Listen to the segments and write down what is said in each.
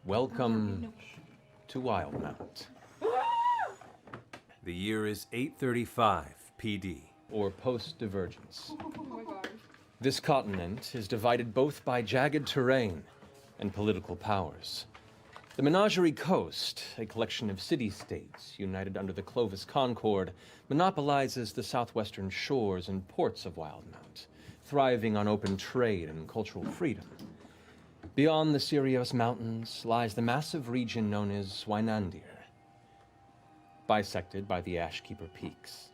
Welcome to Wildmount. The year is 835 PD, or post-divergence. This continent is divided both by jagged terrain and political powers. The Menagerie Coast, a collection of city-states united under the Clovis Concord, monopolizes the southwestern shores and ports of Wildmount, thriving on open trade and cultural freedom. Beyond the Sirius Mountains lies the massive region known as Wynandir, bisected by the Ashkeeper Peaks.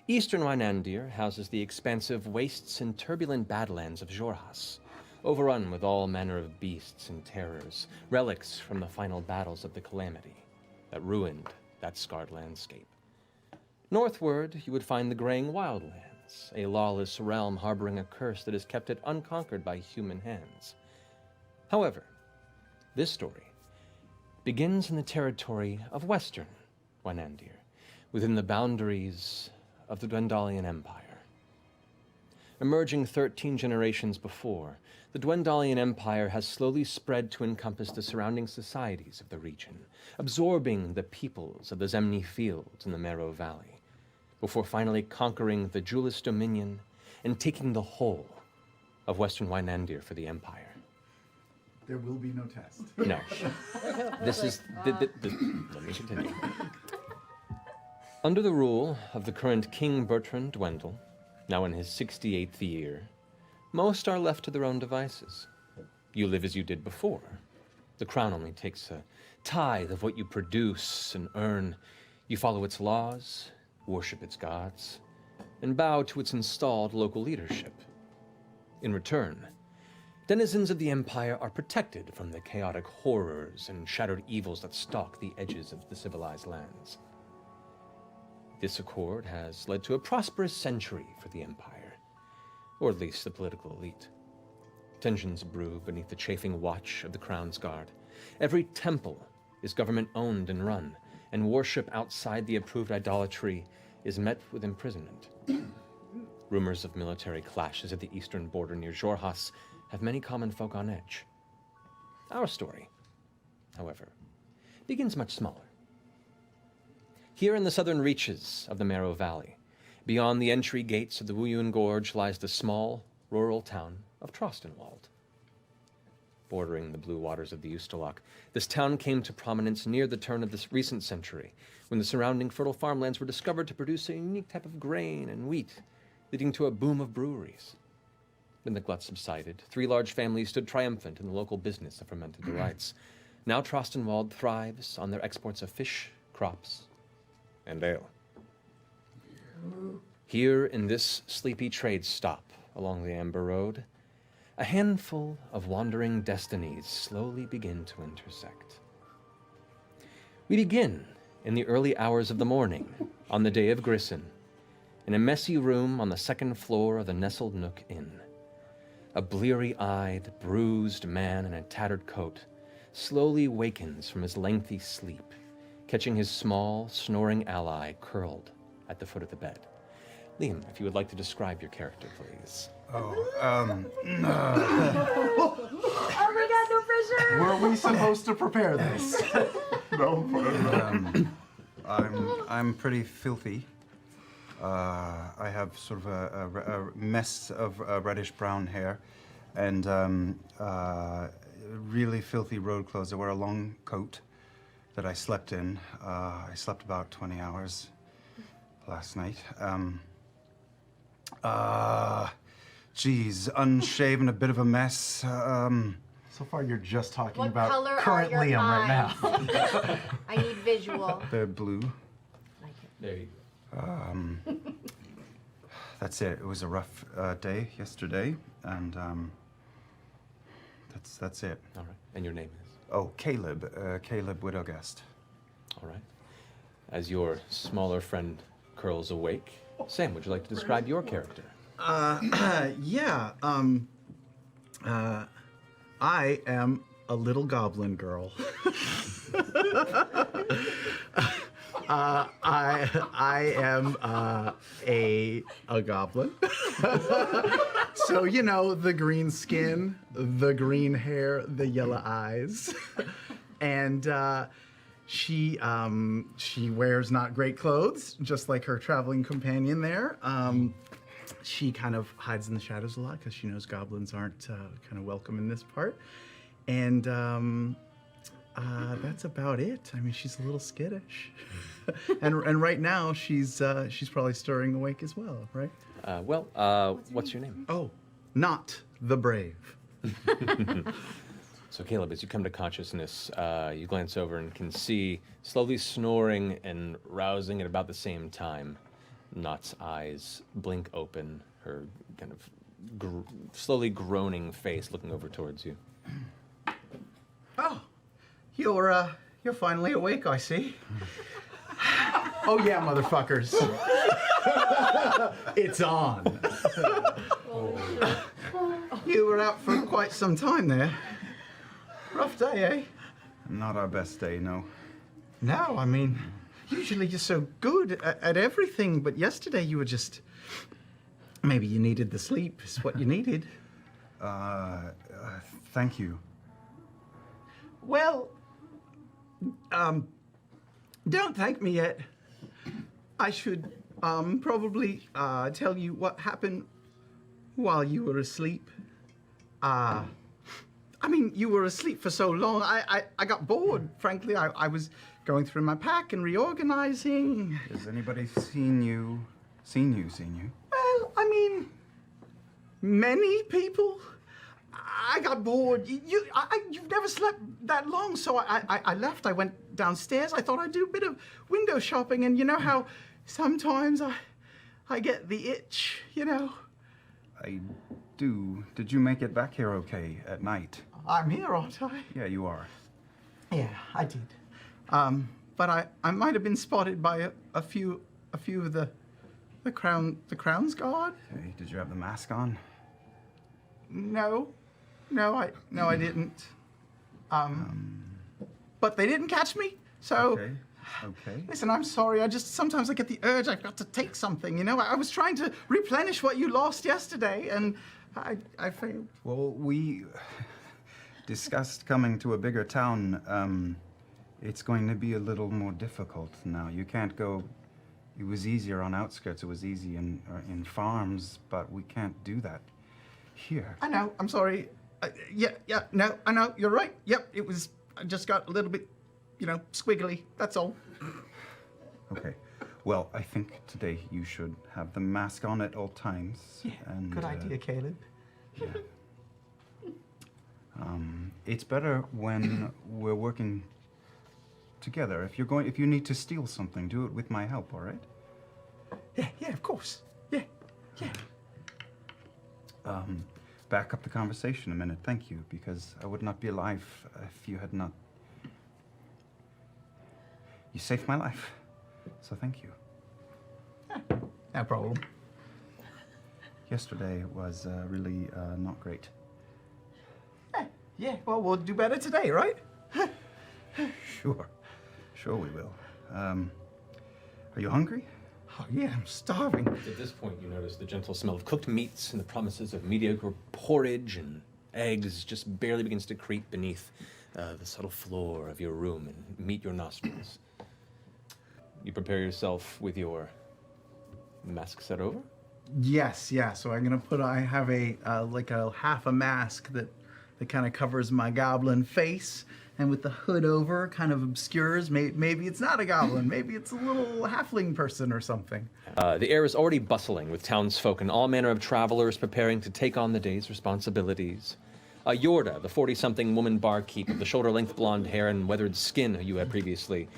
Eastern Wynandir houses the expansive wastes and turbulent badlands of Xhorhas, overrun with all manner of beasts and terrors, relics from the final battles of the Calamity that ruined that scarred landscape. Northward, you would find the Graying Wildlands, a lawless realm harboring a curse that has kept it unconquered by human hands. However, this story begins in the territory of Western Wynandir, within the boundaries of the Dwendalian Empire. Emerging 13 generations before, the Dwendalian Empire has slowly spread to encompass the surrounding societies of the region, absorbing the peoples of the Zemni Fields and the Marrow Valley, before finally conquering the Julis Dominion and taking the whole of Western Wynandir for the Empire. There will be no test. No. This is... let me continue. Under the rule of the current King Bertrand Dwendal, now in his 68th year, most are left to their own devices. You live as you did before. The crown only takes a tithe of what you produce and earn. You follow its laws, worship its gods, and bow to its installed local leadership. In return, denizens of the Empire are protected from the chaotic horrors and shattered evils that stalk the edges of the civilized lands. This accord has led to a prosperous century for the Empire, or at least the political elite. Tensions brew beneath the chafing watch of the Crown's Guard. Every temple is government-owned and run, and worship outside the approved idolatry is met with imprisonment. Rumors of military clashes at the eastern border near Xhorhas have many common folk on edge. Our story, however, begins much smaller. Here in the southern reaches of the Marrow Valley, beyond the entry gates of the Wuyun Gorge, lies the small, rural town of Trostenwald. Bordering the blue waters of the Ustalok, this town came to prominence near the turn of this recent century, when the surrounding fertile farmlands were discovered to produce a unique type of grain and wheat, leading to a boom of breweries. When the glut subsided, 3 large families stood triumphant in the local business of fermented delights. Now Trostenwald thrives on their exports of fish, crops, and ale. Here in this sleepy trade stop along the Amber Road, a handful of wandering destinies slowly begin to intersect. We begin in the early hours of the morning on the day of Grissin, in a messy room on the 2nd floor of the Nestled Nook Inn. A bleary-eyed, bruised man in a tattered coat slowly wakens from his lengthy sleep, catching his small, snoring ally curled at the foot of the bed. Liam, if you would like to describe your character, please. Oh, Oh my god, no pressure! Were we supposed to prepare this? No. I'm pretty filthy. I have sort of a mess of reddish-brown hair and really filthy road clothes. I wear a long coat that I slept in. I slept about 20 hours last night. Geez, unshaven, a bit of a mess. So far, you're just talking What about color current are your Liam right eyes? now. I need visual. They're blue. Like it. There you go. That's it. It was a rough day yesterday, and that's it. All right. And your name is? Oh, Caleb. Caleb Widowguest. All right. As your smaller friend curls awake, Sam, would you like to describe your character? Yeah. I am a little goblin girl. I am a goblin. So, you know, the green skin, the green hair, the yellow eyes. And she wears not great clothes, just like her traveling companion there. She kind of hides in the shadows a lot because she knows goblins aren't kind of welcome in this part. And that's about it. I mean, she's a little skittish. and right now, she's probably stirring awake as well, right? What's your name? Oh, not the brave. So Caleb, as you come to consciousness, you glance over and can see, slowly snoring and rousing at about the same time, Not's eyes blink open, her kind of slowly groaning face looking over towards you. Oh, you're finally awake, I see. Oh yeah, motherfuckers. It's on. You were out for quite some time there. Rough day, eh? Not our best day, no. No, I mean, usually you're so good at everything, but yesterday you were just... Maybe you needed the sleep, is what you needed. Thank you. Well, don't thank me yet. I should probably tell you what happened while you were asleep. I mean, you were asleep for so long, I got bored, frankly. I was going through my pack and reorganizing. Has anybody seen you? Well, I mean, many people. I got bored. You've never slept that long, so I left. I went downstairs. I thought I'd do a bit of window shopping, and you know how sometimes I get the itch, you know? I do. Did you make it back here okay at night? I'm here, aren't I? Yeah, you are. Yeah, I did. But I might have been spotted by a few of the Crown's Guard. Okay, did you have the mask on? No, I didn't. But they didn't catch me, so. Okay. Listen, I'm sorry. Sometimes I get the urge. I've got to take something. You know, I was trying to replenish what you lost yesterday, and I failed. Well, we discussed coming to a bigger town. It's going to be a little more difficult now. You can't go. It was easier on outskirts. It was easy in farms, but we can't do that here. I know. I'm sorry. No, I know. You're right. Yep, it was. I just got a little bit, squiggly. That's all. Okay. Well, I think today you should have the mask on at all times. Yeah. And, good idea, Caleb. Yeah. It's better when we're working together. If you need to steal something, do it with my help. All right? Yeah, of course. Yeah. Back up the conversation a minute. Thank you, because I would not be alive if you had not. You saved my life, so thank you. No problem. Yesterday was really not great. Yeah. Well, we'll do better today, right? Sure we will. Are you hungry? Oh yeah, I'm starving. At this point, you notice the gentle smell of cooked meats and the promises of mediocre porridge and eggs just barely begins to creep beneath the subtle floor of your room and meet your nostrils. You prepare yourself with your mask set over? Yes, yeah. So I'm gonna I have a half a mask that kind of covers my goblin face, and with the hood over, kind of obscures. Maybe it's not a goblin. Maybe it's a little halfling person or something. The air is already bustling with townsfolk and all manner of travelers preparing to take on the day's responsibilities. Yorda, the 40-something woman barkeep with the shoulder-length blonde hair and weathered skin who you had previously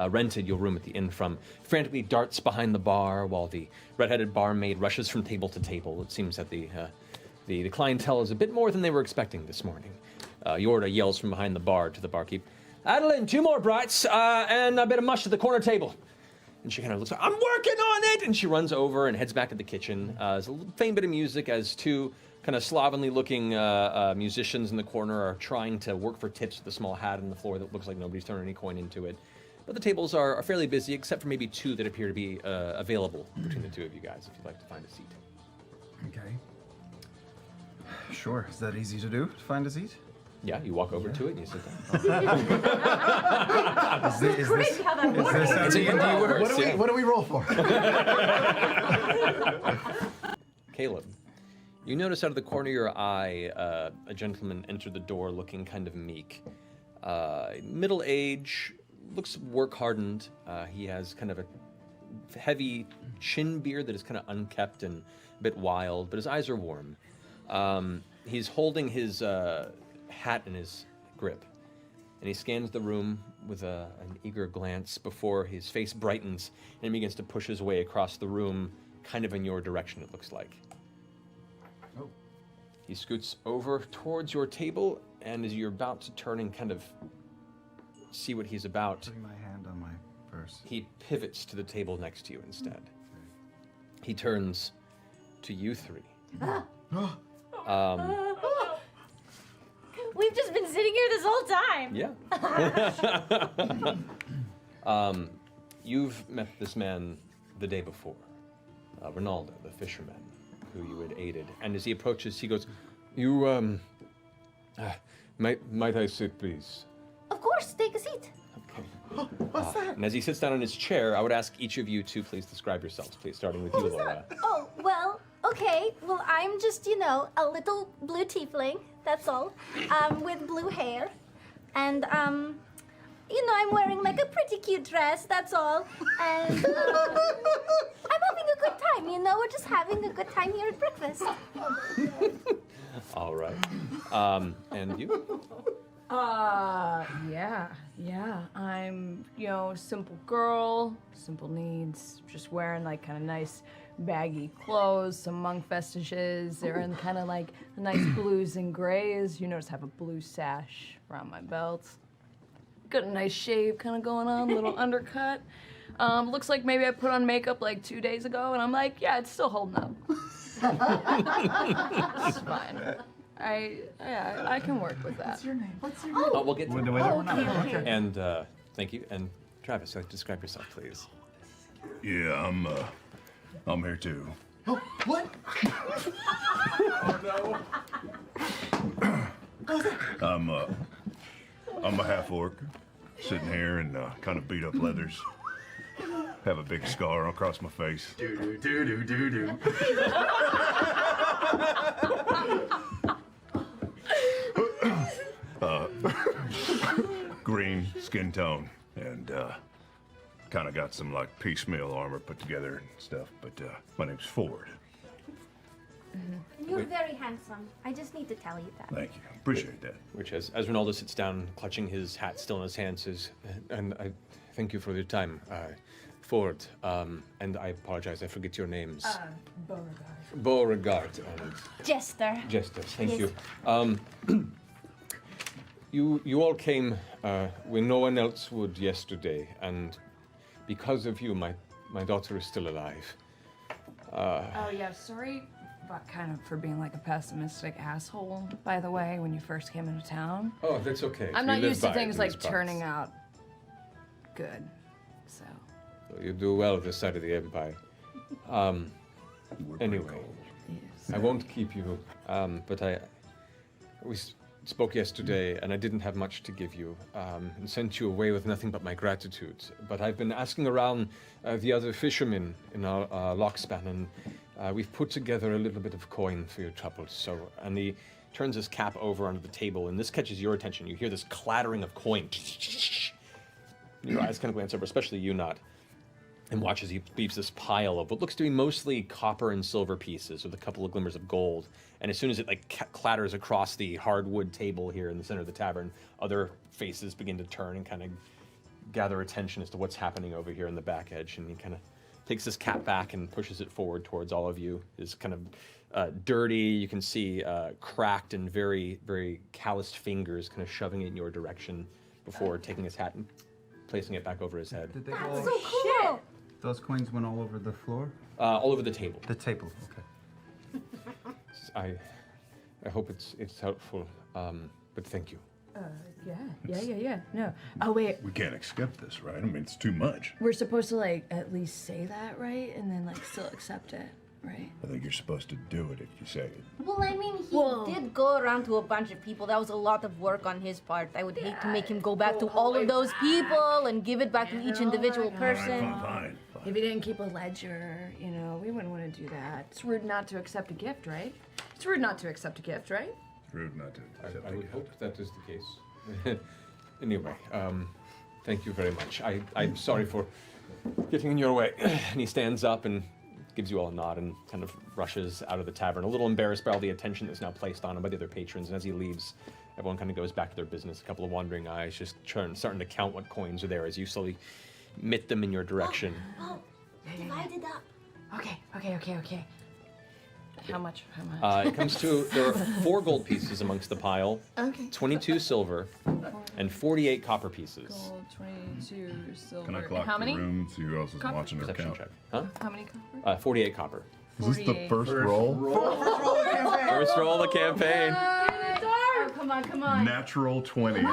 rented your room at the inn from, frantically darts behind the bar while the red-headed barmaid rushes from table to table. It seems that the clientele is a bit more than they were expecting this morning. Yorda yells from behind the bar to the barkeep, "Adeline, 2 more brights, and a bit of mush at the corner table." And she kind of looks like, "I'm working on it!" And she runs over and heads back to the kitchen. There's a faint bit of music as 2 kind of slovenly-looking musicians in the corner are trying to work for tips with a small hat on the floor that looks like nobody's thrown any coin into it. But the tables are fairly busy, except for maybe 2 that appear to be available between the 2 of you guys, if you'd like to find a seat. Okay. Sure. Is that easy to do? Find a seat? Yeah, you walk over to it and you sit down. Is this how that works. how It's a you D&D roll? works, yeah. What do we roll for? Caleb, you notice out of the corner of your eye a gentleman enter the door looking kind of meek. Middle age, looks work hardened. He has kind of a heavy chin beard that is kind of unkept and a bit wild, but his eyes are warm. He's holding his hat in his grip, and he scans the room with an eager glance before his face brightens and he begins to push his way across the room, kind of in your direction, it looks like. Oh. He scoots over towards your table, and as you're about to turn and kind of see what he's about, Putting my hand on my purse. he pivots to the table next to you instead. He turns to you three. We've just been sitting here this whole time. Yeah. You've met this man the day before, Ronaldo, the fisherman, who you had aided. And as he approaches, he goes, "You, might I sit, please?" Of course, take a seat. Okay. What's that? And as he sits down in his chair, I would ask each of you to please describe yourselves, please, starting with you, Laura. Oh, well, okay. Well, I'm just, a little blue tiefling, that's all, with blue hair. And, I'm wearing like a pretty cute dress, that's all. And, I'm having a good time, we're just having a good time here at breakfast. All right. And you? Yeah. I'm, simple girl, simple needs, just wearing like kind of nice baggy clothes, some monk vestiges. They're in kind of like nice blues and grays. You notice I have a blue sash around my belt. Got a nice shave kind of going on, little undercut. Looks like maybe I put on makeup like 2 days ago, and I'm like, yeah, it's still holding up. It's fine. I can work with that. What's your name? Oh, we'll get to it. Okay. And thank you. And Travis, describe yourself, please. Yeah, I'm here too. Oh, what? I'm a half orc, sitting here in kind of beat up leathers. Have a big scar across my face. Do. Green skin tone, and kind of got some like piecemeal armor put together and stuff. But my name's Ford. You're very handsome. I just need to tell you that. Thank you, appreciate that. Which, as Ronaldo sits down, clutching his hat still in his hand, says, "And I thank you for your time, Ford. And I apologize, I forget your names. Beauregard. Beauregard and Jester. Jester. Thank Yes. you. You all came when no one else would yesterday, and because of you, my daughter is still alive. Oh yeah, sorry for being like a pessimistic asshole, by the way, when you first came into town. Oh, that's okay. I'm We not live used to by things these like parts. turning out good. So You do well this side of the empire. Anyway, I won't keep you, but we spoke yesterday, and I didn't have much to give you, and sent you away with nothing but my gratitude. But I've been asking around the other fishermen in our lockspan, and we've put together a little bit of coin for your troubles. So, and he turns his cap over onto the table, and this catches your attention. You hear this clattering of coin. Your eyes kind of glance over, especially you, Not, and watch as he beeps this pile of what looks to be mostly copper and silver pieces with a couple of glimmers of gold. And as soon as it clatters across the hardwood table here in the center of the tavern, other faces begin to turn and kind of gather attention as to what's happening over here in the back edge. And he kind of takes his cap back and pushes it forward towards all of you. His kind of dirty, you can see cracked and very, very calloused fingers kind of shoving it in your direction before taking his hat and placing it back over his head. Did they That's all, so cool. those coins went all over the floor? All over the table. The table, okay. I hope it's helpful, but thank you. Yeah. No. Oh wait, We can't accept this, right? I mean, it's too much. we're supposed to like at least say that, right? And then like still accept it. Right. I think you're supposed to do it if you say it. Well, I mean, he did go around to a bunch of people. That was a lot of work on his part. I would hate to make him go back to all of those people and give it back to each individual person. Fine. If he didn't keep a ledger, you know, we wouldn't want to do that. It's rude not to accept a gift, right? It's rude not to accept a gift, right? It's rude not to accept I a would gift. hope that is the case. Anyway, thank you very much. I'm sorry for getting in your way. And he stands up and gives you all a nod and kind of rushes out of the tavern, a little embarrassed by all the attention that's now placed on him by the other patrons. And as he leaves, everyone kind of goes back to their business. A couple of wandering eyes just starting to count what coins are there as you slowly mitt them in your direction. Oh, divide it up. Okay. How much? It comes to, there are 4 gold pieces amongst the pile, Okay. 22 silver, and 48 copper pieces. Gold, 22, silver. Can I clock How many? the room, see who else is Copper? watching her Perception count? check. Huh? How many copper? 48 copper. Is this the 48. first roll? First roll of the campaign. Oh, come on. Natural 20. And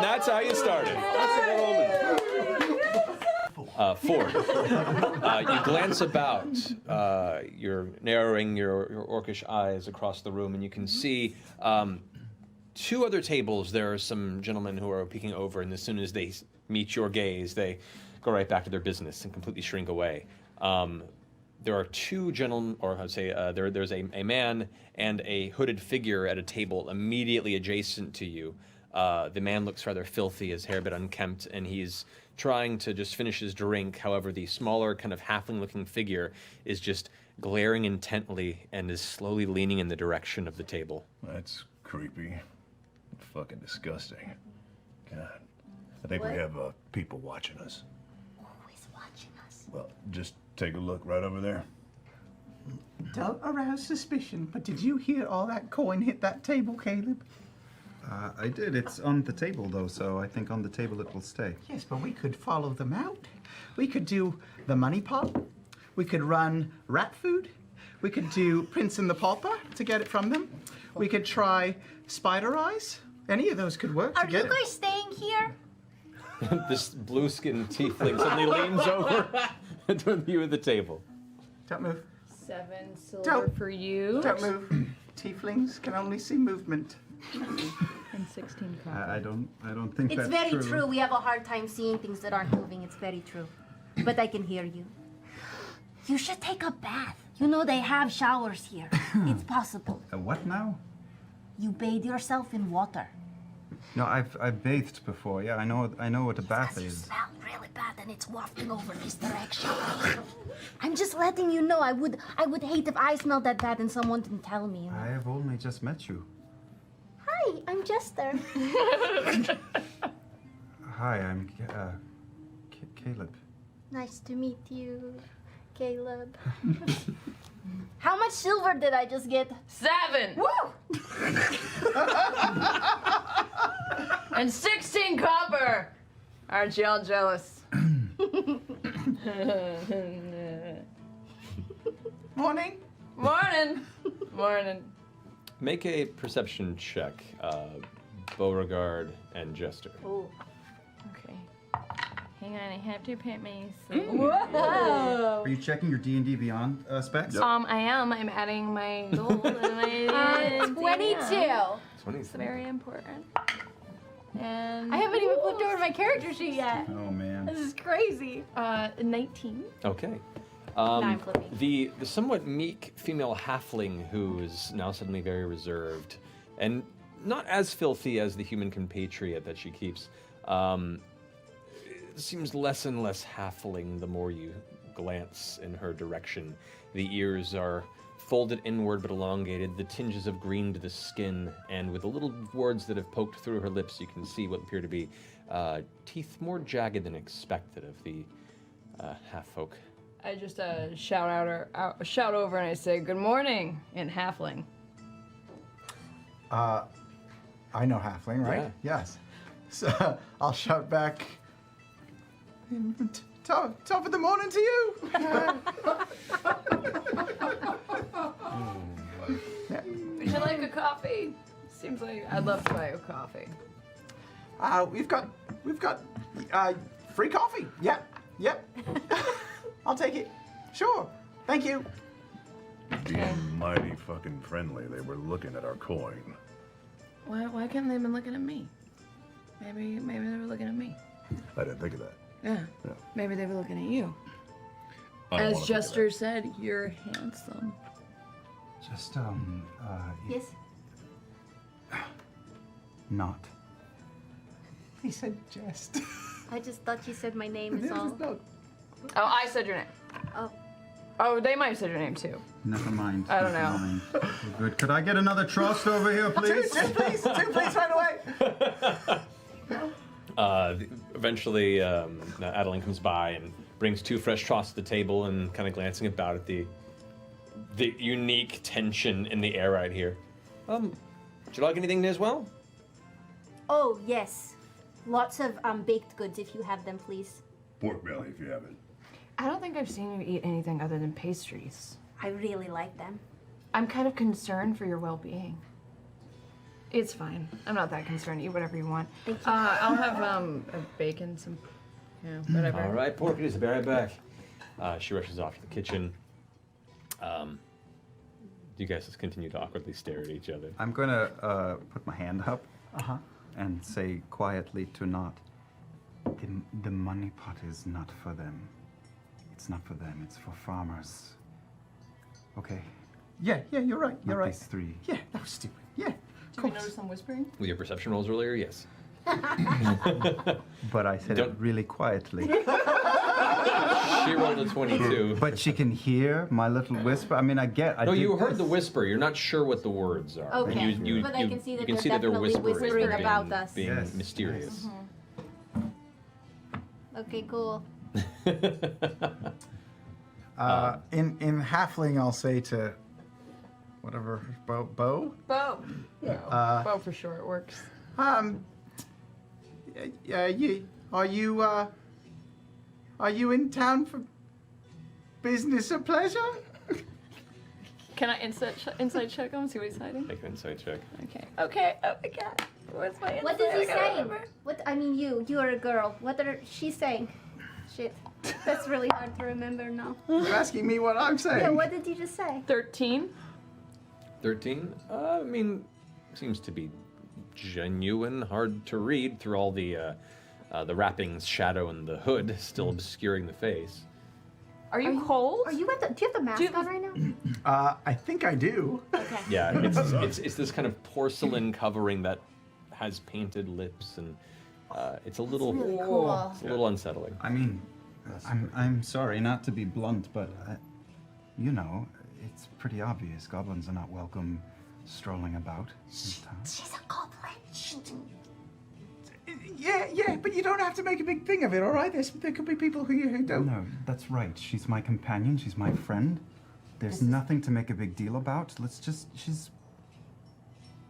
that's how you started. Ford. You glance about. You're narrowing your orcish eyes across the room, and you can see 2 other tables. There are some gentlemen who are peeking over, and as soon as they meet your gaze, they go right back to their business and completely shrink away. There are 2 gentlemen, or I'd say there's a man and a hooded figure at a table immediately adjacent to you. The man looks rather filthy, his hair a bit unkempt, and he's trying to just finish his drink. However, the smaller, kind of halfling-looking figure is just glaring intently and is slowly leaning in the direction of the table. That's creepy. Fucking disgusting. God. I think we have people watching us. Who is watching us? Well, just take a look right over there. Don't arouse suspicion, but did you hear all that coin hit that table, Caleb? I did. It's on the table, though, so I think on the table it will stay. Yes, but we could follow them out. We could do the money pot. We could run rat food. We could do Prince and the Pauper to get it from them. We could try spider eyes. Any of those could work Are to you get guys staying here? This blue-skinned tiefling suddenly leans over to you at the table. Don't move. 7 silver Don't- for you. Don't move. Tieflings can only see movement. And 16 copper. I don't think It's that's very true. true. We have a hard time seeing things that aren't moving. It's very true. But I can hear you. You should take a bath. You know they have showers here. It's possible. What now? You bathe yourself in water. No, I've bathed before. Yeah, I know what a bath Because you is. smell really bad and it's wafting over this direction. I'm just letting you know. I would hate if I smelled that bad and someone didn't tell me. You know? I have only just met you. Hi, I'm Jester. Hi, I'm Caleb. Nice to meet you, Caleb. How much silver did I just get? 7! Woo! And 16 copper! Aren't y'all jealous? Morning. Morning. Make a perception check, Beauregard and Jester. Oh. Okay. Hang on, I have to put my Whoa! Are you checking your D&D Beyond specs? I am. I'm adding my gold and my 22. It's very important. And I haven't even flipped over my character sheet yet. Oh man. This is crazy. 19. Okay. I'm flipping. The somewhat meek female halfling who is now suddenly very reserved and not as filthy as the human compatriot that she keeps, seems less and less halfling the more you glance in her direction. The ears are folded inward but elongated, the tinges of green to the skin, and with the little words that have poked through her lips, you can see what appear to be teeth more jagged than expected of the half-folk. I just shout over and I say, "Good morning," in halfling. I know halfling, right? Yeah. Yes. So I'll shout back. Top of the morning to you. Would you like a coffee? Seems like I'd love to buy you a coffee. We've got free coffee. Yeah. Yep. I'll take it. Sure. Thank you. Being mighty fucking friendly, they were looking at our coin. Why can't they have been looking at me? Maybe they were looking at me. I didn't think of that. Yeah. Yeah. Maybe they were looking at you. I don't As wanna think of Jester said, you're handsome. Just, Yes. not. He said jest. I just thought you said my name is all. Oh, I said your name. Oh. Oh, they might have said your name too. Never mind. I don't never know. mind. We're good. Could I get another trust over here, please? Two, please, right away. Eventually, Adeline comes by and brings 2 fresh tross to the table and kind of glancing about at the unique tension in the air right here. Would you like anything as well? Oh yes, lots of baked goods if you have them, please. Pork belly if you have it. I don't think I've seen you eat anything other than pastries. I really like them. I'm kind of concerned for your well-being. It's fine. I'm not that concerned. Eat whatever you want. Thank you. I'll have a bacon, some, whatever. All right, pork it is. I'll be right back. She rushes off to the kitchen. You guys just continue to awkwardly stare at each other. I'm going to put my hand up and say quietly to Not, the money pot is not for them. It's not for them. It's for farmers. Okay? Yeah, you're right. You're Not right. these 3. Yeah, that was stupid. Yeah. Did you notice some whispering? With your perception rolls earlier, yes. But I said it really quietly. She rolled a 22. But she can hear my little whisper. I mean, I No, did you heard this. the whisper. You're not sure what the words are. Okay, And but I can see that you can they're see that they're definitely whispering being- about us. being Yes. mysterious. Okay, cool. In halfling, I'll say to whatever Bo. Bo. Bo for sure. It works. Are you in town for business or pleasure? Can I inside check him? See what he's hiding? Make an insight check. Okay. Okay. Oh my god. What's my insight? What is he I gotta saying? remember. What I mean, you are a girl. What are she saying? Shit, that's really hard to remember now. You're asking me what I'm saying. Yeah, what did you just say? 13. 13? I mean, seems to be genuine. Hard to read through all the wrappings, shadow, and the hood still obscuring the face. Are you cold? Are you at the? Do you have the mask on right now? I think I do. Okay. Yeah, it's this kind of porcelain covering that has painted lips, and it's a little Really cool. it's a little unsettling. I mean, I'm sorry not to be blunt, but you know, it's pretty obvious goblins are not welcome strolling about in town. She's a goblin. Yeah, but you don't have to make a big thing of it, all right? There could be people who don't. No, that's right. She's my companion. She's my friend. There's nothing to make a big deal about.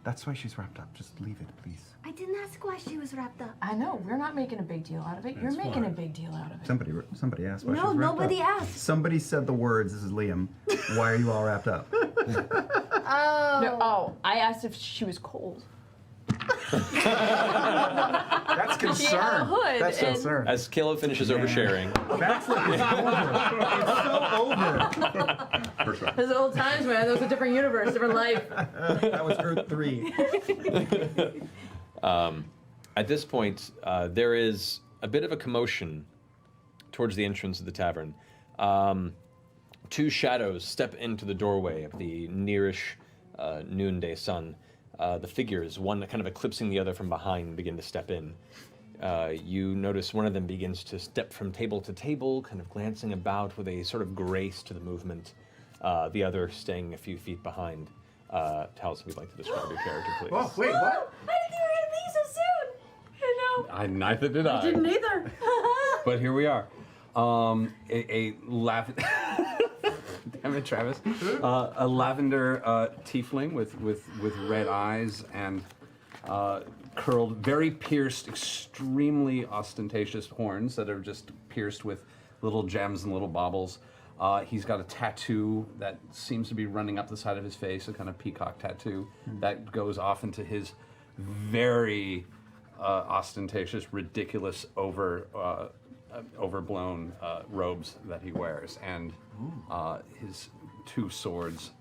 That's why she's wrapped up. Just leave it, please. I didn't ask why she was wrapped up. I know. We're not making a big deal out of it. You're That's making a fine. big deal out of it. Somebody asked why No, she's wrapped nobody up. asked. Somebody said the words, this is Liam, why are you all wrapped up? Oh. No, oh, I asked if she was cold. That's concern. She had a hood. That's and concern. As Caleb finishes oversharing, That's like it's over. Those old times, man. That was a different universe, different life. That was Earth 3. at this point, there is a bit of a commotion towards the entrance of the tavern. 2 shadows step into the doorway of the nearish noonday sun. The figures, one kind of eclipsing the other from behind, begin to step in. You notice one of them begins to step from table to table, kind of glancing about with a sort of grace to the movement. The other staying a few feet behind. Tell us if you'd like to describe your character, please. Oh, wait, what? I didn't think you were gonna be so soon. I know. Neither did I. Didn't either. But here we are. A damn it, Travis. A lavender tiefling with red eyes and curled, very pierced, extremely ostentatious horns that are just pierced with little gems and little baubles. He's got a tattoo that seems to be running up the side of his face, a kind of peacock tattoo that goes off into his very ostentatious, ridiculous, over overblown robes that he wears, and his 2 swords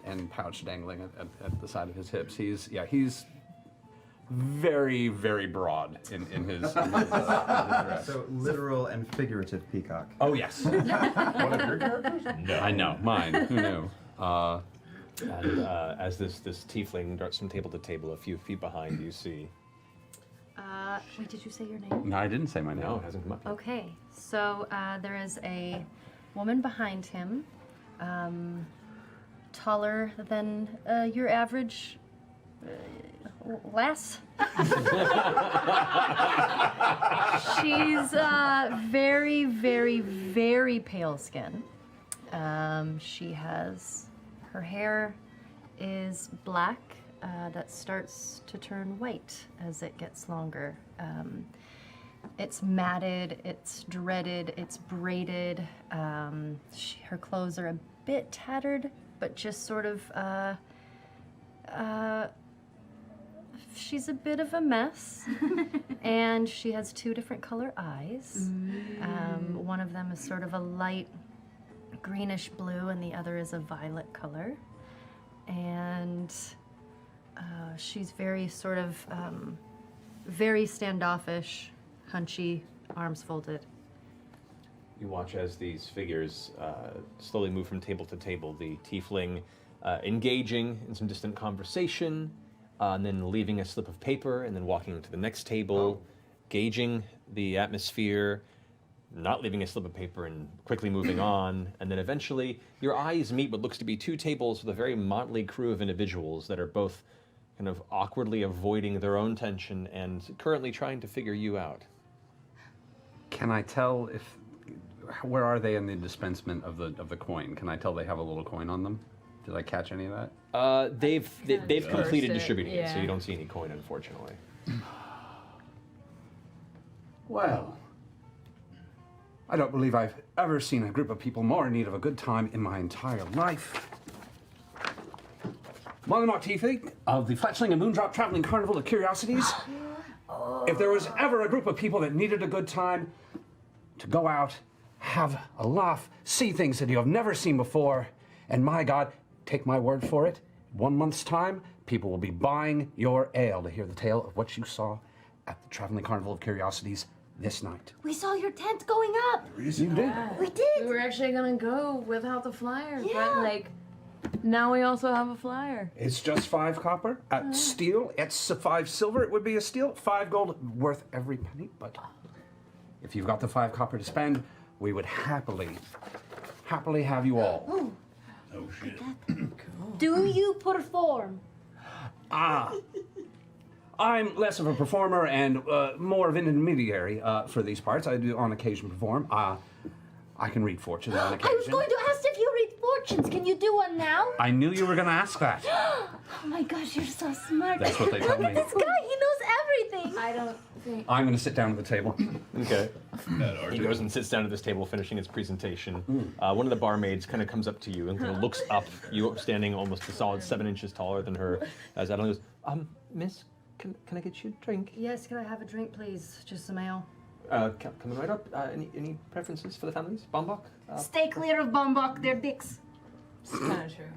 and pouch dangling at the side of his hips. He's very, very broad in his dress. So literal and figurative peacock. Oh yes. One of your characters? No. I know, mine. Who knew? And as this tiefling darts from table to table, a few feet behind, you see. Wait, did you say your name? No, I didn't say my name. No, it hasn't come up yet. Okay, so there is a woman behind him, taller than your average lass. She's very, very, very pale skin. She has, her hair is black that starts to turn white as it gets longer. It's matted, it's dreaded, it's braided. Her clothes are a bit tattered, but just sort of, she's a bit of a mess. And she has 2 different color eyes. One of them is sort of a light greenish blue, and the other is a violet color. And she's very sort of, very standoffish, hunchy, arms folded. You watch as these figures slowly move from table to table, the tiefling engaging in some distant conversation, and then leaving a slip of paper, and then walking to the next table, gauging the atmosphere, not leaving a slip of paper and quickly moving on, and then eventually your eyes meet what looks to be 2 tables with a very motley crew of individuals that are both kind of awkwardly avoiding their own tension and currently trying to figure you out. Can I tell where are they in the dispensement of the coin? Can I tell they have a little coin on them? Did I catch any of that? They've completed it, distributing it, so yeah. you don't see any coin, unfortunately. Well, I don't believe I've ever seen a group of people more in need of a good time in my entire life. Monomock Tiefling of the Fletchling and Moondrop Traveling Carnival of Curiosities. If there was ever a group of people that needed a good time to go out, have a laugh, see things that you have never seen before, and my God, take my word for it, 1 month's time, people will be buying your ale to hear the tale of what you saw at the Traveling Carnival of Curiosities this night. We saw your tent going up. You did. We did. We were actually gonna go without the flyer, Yeah. but like, now we also have a flyer. It's just 5 copper. At steel, it's 5 silver. It would be a steal. 5 gold, worth every penny. But if you've got the 5 copper to spend, we would happily have you all. Oh shit. Do you perform? I'm less of a performer and more of an intermediary for these parts. I do on occasion perform. I can read fortunes on occasion. I was going to ask if you read fortunes. Can you do one now? I knew you were going to ask that. Oh my gosh, you're so smart. That's what they told Look at me. this guy. He knows everything. I don't think. I'm going to sit down at the table. Okay. He goes and sits down at this table, finishing his presentation. One of the barmaids kind of comes up to you and kind of looks up. You standing almost a solid 7 inches taller than her. As Adeline goes, Miss, can I get you a drink? Yes, can I have a drink, please? Just some ale. Coming right up. Any preferences for the families? Bombach? Stay clear of Bombach. They're dicks. It's kind of true.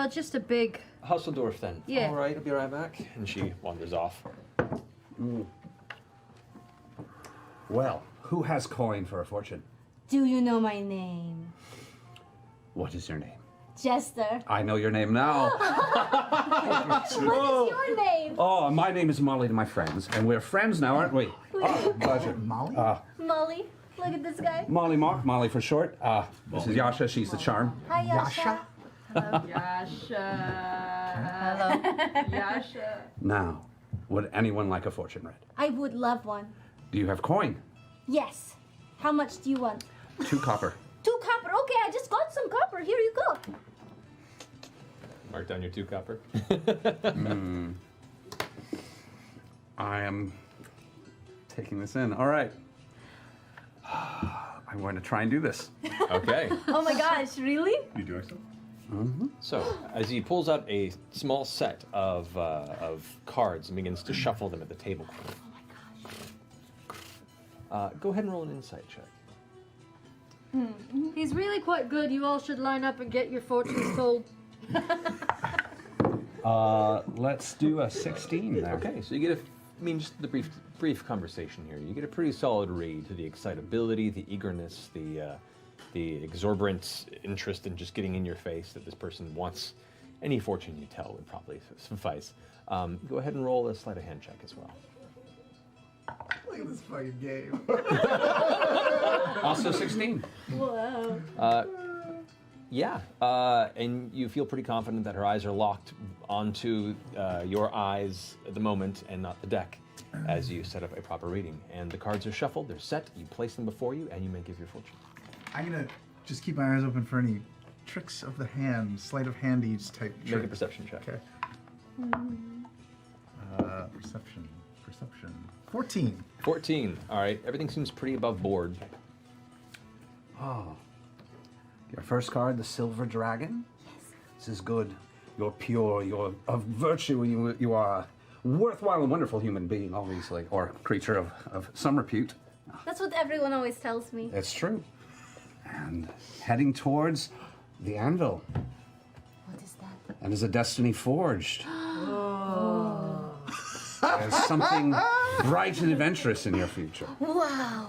Just a big. Hasseldorf then. Yeah. All right, I'll be right back. And she wanders off. Well, who has coin for a fortune? Do you know my name? What is your name? Jester. I know your name now. What is your name? Oh, my name is Molly to my friends, and we're friends now, aren't we? Pleasure. Molly? Molly. Look at this guy. Molly Mock, Molly for short. This is Yasha, she's the charm. Hi, Yasha. Yasha. Hello. Yasha. Now, would anyone like a fortune read? I would love one. Do you have coin? Yes. How much do you want? 2 copper. 2 copper. Okay, I just got some copper. Here you go. Mark down your 2 copper. I am taking this in. All right. I'm going to try and do this. Okay. Oh my gosh, really? You doing something? So, as he pulls out a small set of cards and begins to shuffle them at the table. Go ahead and roll an insight check. He's really quite good. You all should line up and get your fortunes told. Let's do a 16 there. Okay, so you get just the brief conversation here. You get a pretty solid read to the excitability, the eagerness, the exorbitant interest in just getting in your face that this person wants. Any fortune you tell would probably suffice. Go ahead and roll a sleight of hand check as well. Look at this fucking game. Also 16. Whoa. Yeah, and you feel pretty confident that her eyes are locked onto your eyes at the moment and not the deck as you set up a proper reading. And the cards are shuffled, they're set, you place them before you, and you may give your fortune. I'm gonna just keep my eyes open for any tricks of the hand, sleight of handies type tricks. Make a perception check. Okay. Perception. 14. 14, all right, everything seems pretty above board. Oh. Your first card, the Silver Dragon. Yes. This is good. You're pure. You're of virtue. You are a worthwhile and wonderful human being, obviously, or creature of some repute. That's what everyone always tells me. It's true. And heading towards the anvil. What is that? And is a destiny forged. There's something bright and adventurous in your future. Wow.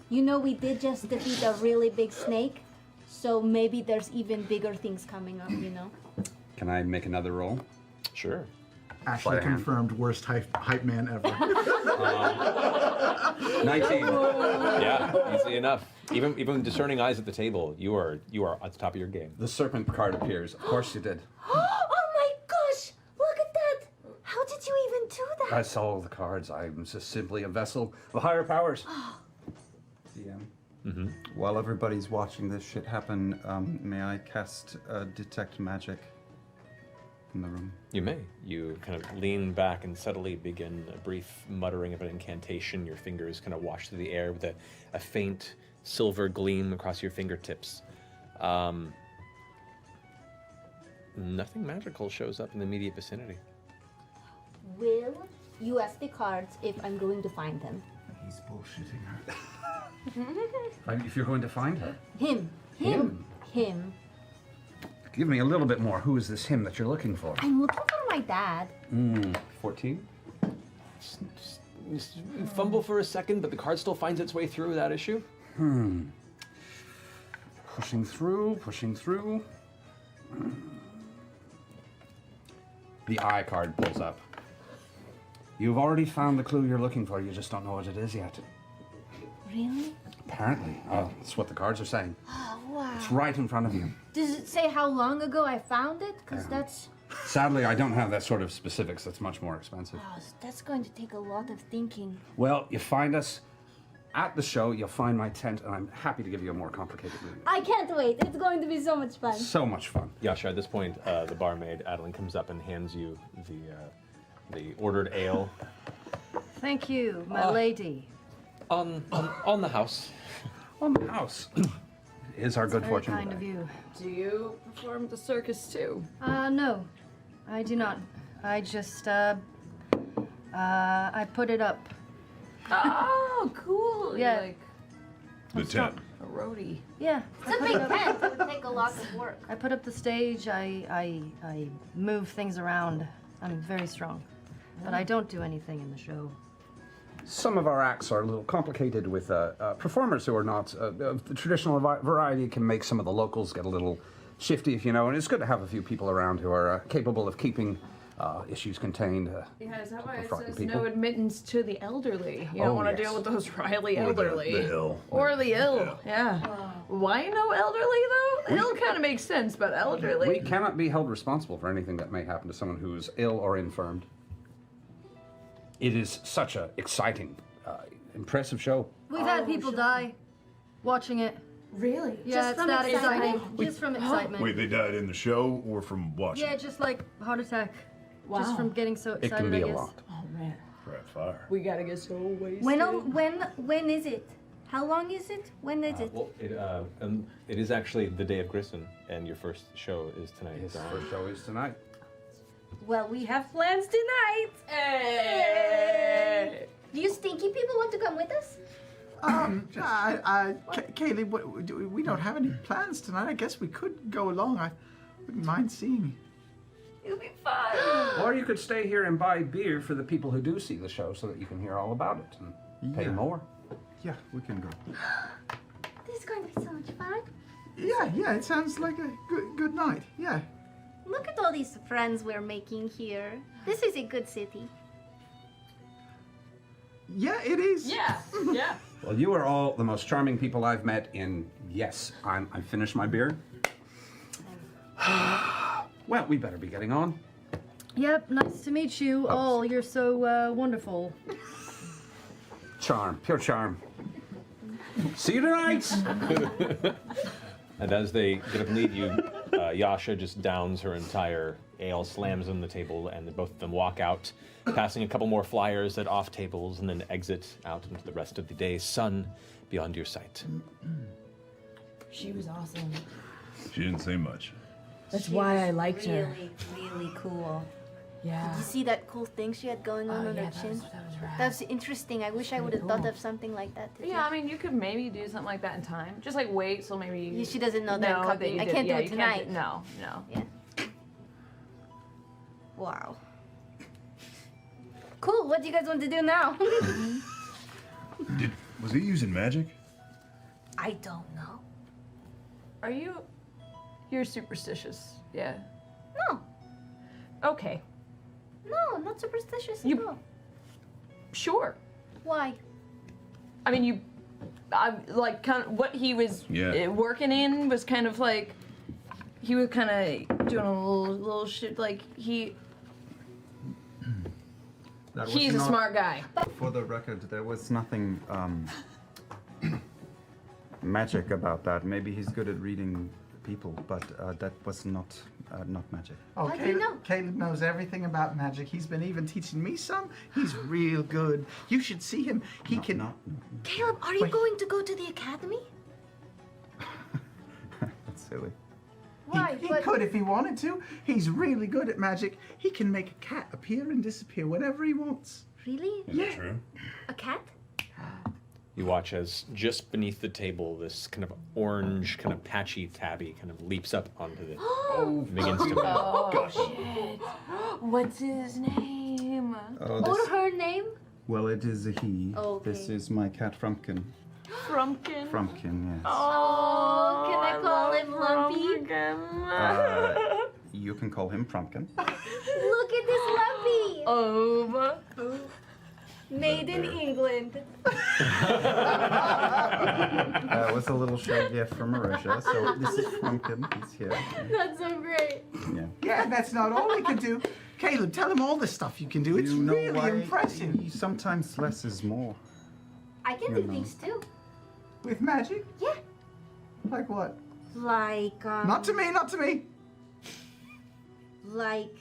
You know, we did just defeat a really big snake, so maybe there's even bigger things coming up, you know? Can I make another roll? Sure. Ashley Sleight of hand. confirmed worst hype man ever. 19. Yeah, easy enough. Even discerning eyes at the table, you are at the top of your game. The serpent card appears. Of course you did. Oh my gosh! Look at that! How did you even do that? I saw the cards. I'm just simply a vessel of higher powers. DM. While everybody's watching this shit happen, may I cast Detect Magic in the room? You may. You kind of lean back and subtly begin a brief muttering of an incantation. Your fingers kind of wash through the air with a faint silver gleam across your fingertips. Nothing magical shows up in the immediate vicinity. Will you ask the cards if I'm going to find them? He's bullshitting her. If you're going to find her, Him. give me a little bit more. Who is this him that you're looking for? I'm looking for my dad. 14? Just fumble for a second, but the card still finds its way through without issue. Pushing through. The eye card pulls up. You've already found the clue you're looking for, you just don't know what it is yet. Really? Apparently. That's what the cards are saying. Oh, wow. It's right in front of you. Does it say how long ago I found it? Because that's... Sadly, I don't have that sort of specifics. That's much more expensive. Oh, that's going to take a lot of thinking. Well, you find us at the show, you'll find my tent, and I'm happy to give you a more complicated reading. I can't wait. It's going to be so much fun. So much fun. Yasha, at this point, the barmaid, Adeline, comes up and hands you the ordered ale. Thank you, my lady. On the house. On the house. It is our good Very fortune kind today. of you. Do you perform the circus too? No, I do not. I just, I put it up. Oh, cool. Yeah. You're like The tent. a roadie. Yeah. It's a big tent. It would take a lot of work. I put up the stage. I move things around. I'm very strong, but I don't do anything in the show. Some of our acts are a little complicated with performers who are not of the traditional variety. Can make some of the locals get a little shifty, if you know, and it's good to have a few people around who are capable of keeping issues contained. Yeah, is that why it frighten says people. no admittance to the elderly? You don't Oh, want to yes. deal with those Riley Or elderly. the ill. Or the ill, yeah. Why no elderly, though? Ill kind of makes sense, but elderly? We cannot be held responsible for anything that may happen to someone who is ill or infirmed. It is such a exciting, impressive show. We've had people die watching it. Really? Yeah, Just it's from that excitement? exciting. Just from excitement. Wait, they died in the show or from watching? Yeah, just like heart attack. Wow. Just from getting so It excited. can be I a guess. lot. Oh, man. Rat fire. We gotta get so wasted. When is it? How long is it? When is it? Well, it is actually the day of Grissom, and your first show is tonight. His first show is tonight. Well, we have plans tonight. Hey. Do you stinky people want to come with us? Kaylee, we don't have any plans tonight. I guess we could go along. I wouldn't mind seeing. It'll be fun. Or you could stay here and buy beer for the people who do see the show so that you can hear all about it and pay more. Yeah, we can go. This is going to be so much fun. Yeah, it sounds like a good night. Yeah. Look at all these friends we're making here. This is a good city. Yeah, it is. Yeah. Well, you are all the most charming people I've met in, yes, I finished my beer. Well, we better be getting on. Yep, nice to meet you all. You're so wonderful. Charm, pure charm. See you tonight! And as they get up and leave you, Yasha just downs her entire ale, slams on the table, and both of them walk out, passing a couple more flyers at off tables, and then exit out into the rest of the day's sun beyond your sight. She was awesome. She didn't say much. That's why I liked her. Really cool. Yeah. Did you see that cool thing she had going on yeah, her chin? that was rad. That's interesting. I wish I would have thought of something like that. Did Yeah, I mean, you could maybe do something like that in time. Just like wait till maybe. you? She doesn't know that I'm copying. you I did- can't yeah, do it you can't tonight. no. Yeah. Wow. Cool. What do you guys want to do now? Was he using magic? I don't know. Are you? You're superstitious. Yeah. No. Okay. No, not superstitious at You- all. Sure. Why? I mean, I like kind of what he was working in was kind of like he was kind of doing a little shit. Like That was he's a not- smart guy. For the record, there was nothing magic about that. Maybe he's good at reading people, but that was not magic. Oh, How do you know? Caleb knows everything about magic. He's been even teaching me some. He's real good. You should see him. He can. Caleb, are you Wait. going to go to the academy? That's silly. Why? He could if he wanted to. He's really good at magic. He can make a cat appear and disappear whenever he wants. Really? Is that true? A cat? You watch as just beneath the table, this kind of orange, kind of patchy tabby kind of leaps up onto the begins to move. Oh shit! What's his name? Oh, Or her name? well, it is a he. Okay. This is my cat Frumpkin. Frumpkin. Frumpkin, yes. Oh, can I call him Lumpy? You can call him Frumpkin. Look at this Lumpy! Oh. Made in England. It was a little show gift from Marisha. So this is Frumpkin. He's here. That's so great. Yeah. Yeah, and that's not all he can do. Caleb, tell him all the stuff you can do. It's You know really why? impressive. Sometimes less is more. I can You do know. things too. With magic? Yeah. Like what? Like, Not to me, not to me. Like,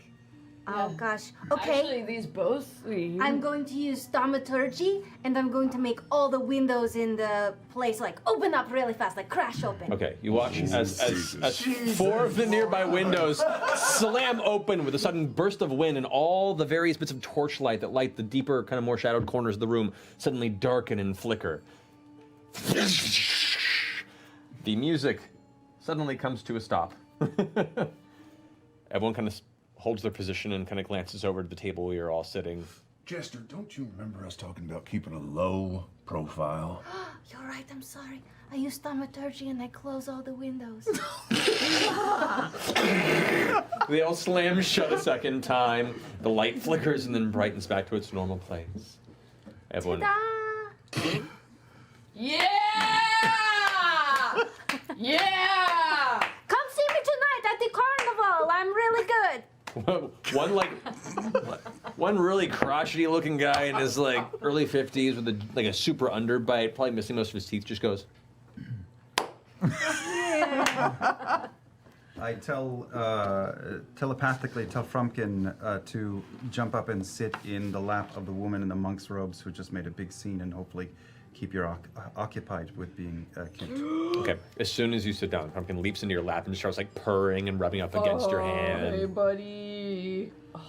oh Yeah. gosh. Okay. Actually, these both. I'm going to use thaumaturgy, and I'm going to make all the windows in the place like open up really fast, like crash open. Okay, you watch as 4 of the nearby windows slam open with a sudden burst of wind, and all the various bits of torchlight that light the deeper, kind of more shadowed corners of the room suddenly darken and flicker. The music suddenly comes to a stop. Everyone kind of holds their position and kind of glances over to the table where you're all sitting. Jester, don't you remember us talking about keeping a low profile? You're right, I'm sorry. I use thaumaturgy and I close all the windows. They all slam shut a second time. The light flickers and then brightens back to its normal place. Everyone. Ta-da! Yeah! Yeah! Come see me tonight at the carnival. I'm really good. One really crotchety looking guy in his like early 50s with a super underbite, probably missing most of his teeth, just goes. I telepathically tell Frumpkin to jump up and sit in the lap of the woman in the monk's robes who just made a big scene and hopefully keep you occupied with being kinked. Okay, as soon as you sit down, Pumpkin leaps into your lap and starts like purring and rubbing up against your hand. Hey, buddy. Oh.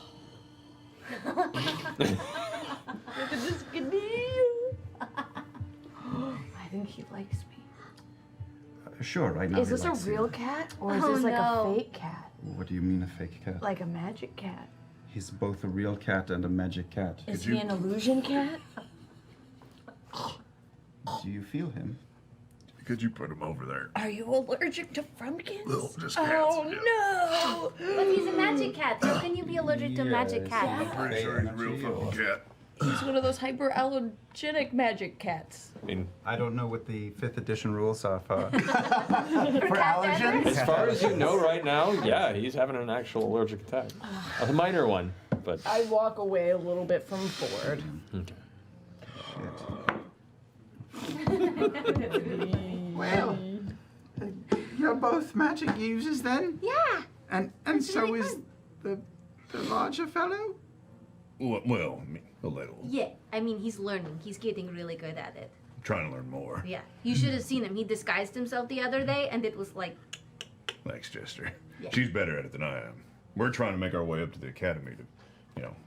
Look at this kitty. likes me. Sure, right now. Is he this a likes you. real cat or is Oh, this like no. a fake cat? What do you mean a fake cat? Like a magic cat? He's both a real cat and a magic cat. Is he an illusion cat? Do you feel him? Could you put him over there? Are you allergic to frumpkins? Well, just Oh cats, no! But he's a magic cat. How can you be allergic to magic Yes. cats? I'm pretty sure he's a real fucking cat. He's one of those hyperallergenic magic cats. I mean, I don't know what the 5th edition rules are for. For allergens? as far as you know right now, yeah, he's having an actual allergic attack. A minor one, but. I walk away a little bit from Ford. Okay. Well, you're both magic users then? Yeah. And It's so really is fun. the larger fellow? Well, I mean, a little. Yeah. I mean, he's learning. He's getting really good at it. I'm trying to learn more. Yeah. You should have seen him. He disguised himself the other day, and it was like, Thanks, Chester. Yeah. She's better at it than I am. We're trying to make our way up to the academy to,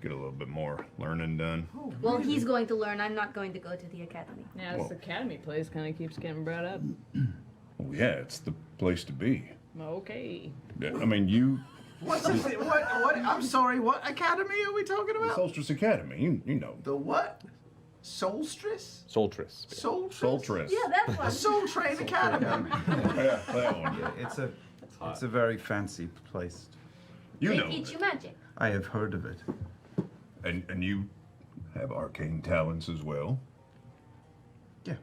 get a little bit more learning done. well, he's going to learn. I'm not going to go to the academy. Yeah, Whoa. this academy place kind of keeps getting brought up. Well, yeah, it's the place to be. Okay. Yeah, I mean, you, What's what? I'm sorry, what academy are we talking about? Solstice Academy, you know. The what? Solstice? Soltris. Solstice? Solstice. Yeah, that's A one. Soul Train Academy. Yeah, that one. Yeah, it's a very fancy place. You They know. teach it. you magic. I have heard of it. And you have arcane talents as well. Yeah.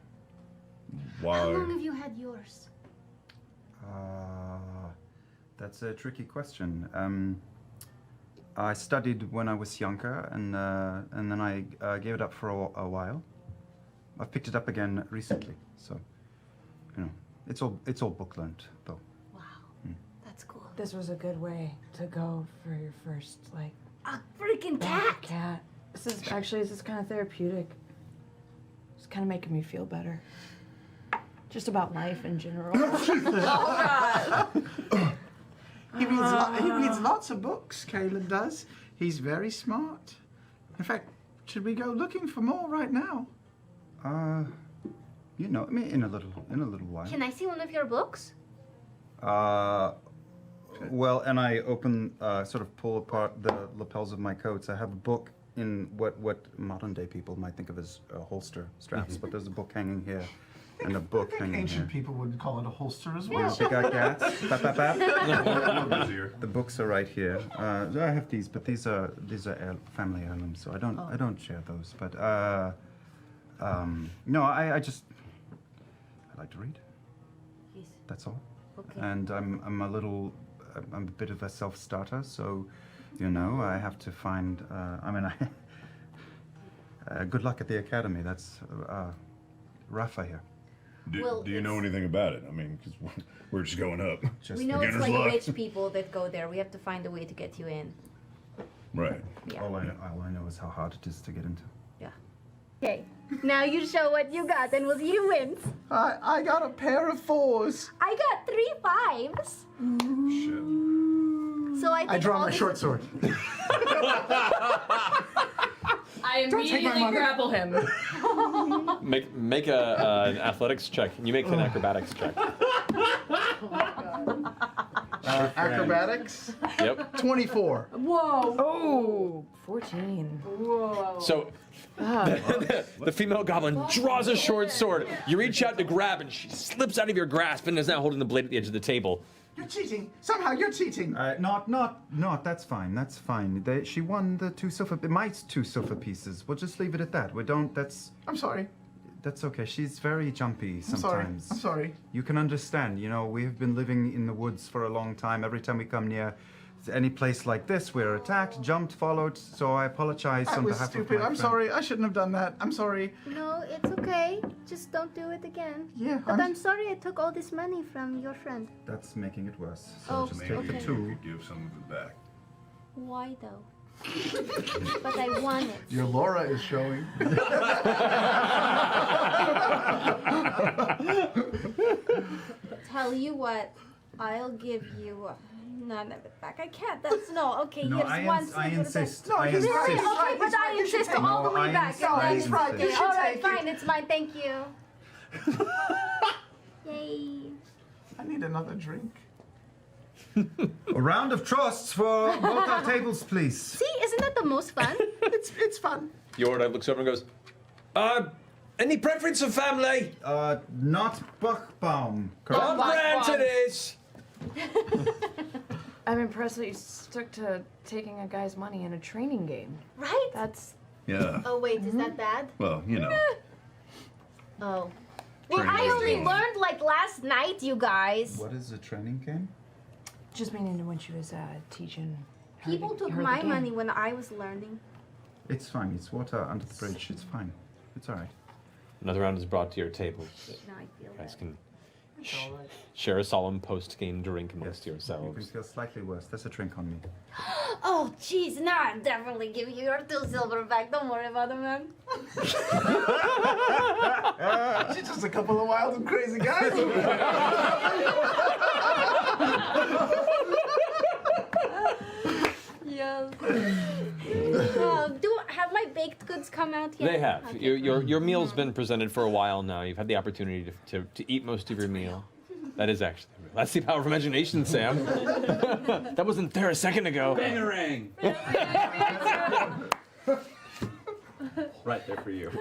Why? How long have you had yours? That's a tricky question. I studied when I was younger, and then I gave it up for a while. I've picked it up again recently, so it's all book learned though. Wow. That's cool. This was a good way to go for your first, like, A freaking cat. cat. This is kind of therapeutic. It's kind of making me feel better. Just about life in general. He reads lots of books, Caleb does. He's very smart. In fact, should we go looking for more right now? I mean, in a little while. Can I see one of your books? Well, and I sort of pull apart the lapels of my coats. I have a book in what modern day people might think of as holster straps, but there's a book hanging here, and a book hanging here. Ancient people would call it a holster as Yeah, well. they got gats. Bap, bap, bap. We're busier. The books are right here. I have these, but these are family heirlooms, so I don't share those. But no, I like to read. Yes. That's all. Okay. And I'm a bit of a self-starter, so I have to find. Good luck at the academy. That's Rafa here. Well, Do you know anything about it? I mean, because we're just going up. Just We know it's beginner's like luck. rich people that go there. We have to find a way to get you in. Right. Yeah. all I know is how hard it is to get into. Yeah. Okay. Now you show what you got, and we'll see who wins. I got a pair of 4s. I got 3 5s. Shit. So I I think draw all my this- short sword. I Don't take my immediately money. grapple him. Make an athletics check. You make an acrobatics check. Acrobatics. Yep. 24. Whoa. Oh, 14. Whoa. So the female goblin draws a short sword. You reach out to grab, and she slips out of your grasp and is now holding the blade at the edge of the table. You're cheating. Somehow you're cheating. Not. That's fine. That's fine. She won the my 2 silver pieces. We'll just leave it at that. We don't. I'm sorry. That's okay. She's very jumpy I'm sometimes. sorry. I'm sorry. You can understand. We have been living in the woods for a long time. Every time we come near any place like this, we're attacked, jumped, followed. So I apologize That on was behalf stupid. of my I'm friend. sorry. I shouldn't have done that. I'm sorry. No, it's okay. Just don't do it again. Yeah, But I'm sorry I took all this money from your friend. That's making it worse. So Oh, just Maybe take the okay. 2. give some of it back. Why though? But I want it. Your Laura is showing. Tell you what, I'll give you none of it back. I can't. That's no. Okay, No, here's I one ins- I silver insist. back. I Really? insist. Okay, He's right, but he's right. I You should insist take- all the No, way I back. insist. And I then insist. okay, You should all right, take it. fine. It's mine. Thank you. Yay. I need another drink. A round of trusts for both our tables, please. See, isn't that the most fun? It's fun. Yorda looks over and goes, any preference of family? Not Buckbaum. On brand it is! I'm impressed that you stuck to taking a guy's money in a training game. Right? That's Yeah. Oh, wait, is that bad? Well, you know. Oh. Well, I Training only game. learned like last night, you guys. What is a training game? just meaning when she was teaching. her People the- took her the my game. money when I was learning. It's fine. It's water under the bridge. It's fine. It's all right. Another round is brought to your table. Now I feel You guys bad. can share a solemn post-game drink amongst You yourselves. can feel slightly worse. There's a drink on me. Oh, jeez, now I'm definitely giving you your 2 silver back. Don't worry about it, man. She's just a couple of wild and crazy guys. Yes. Have my baked goods come out yet? They have. Okay. Your meal's been presented for a while now. You've had the opportunity to eat most of your meal. That is actually real. That's the power of imagination, Sam. That wasn't there a second ago. Bangarang! Right there for you.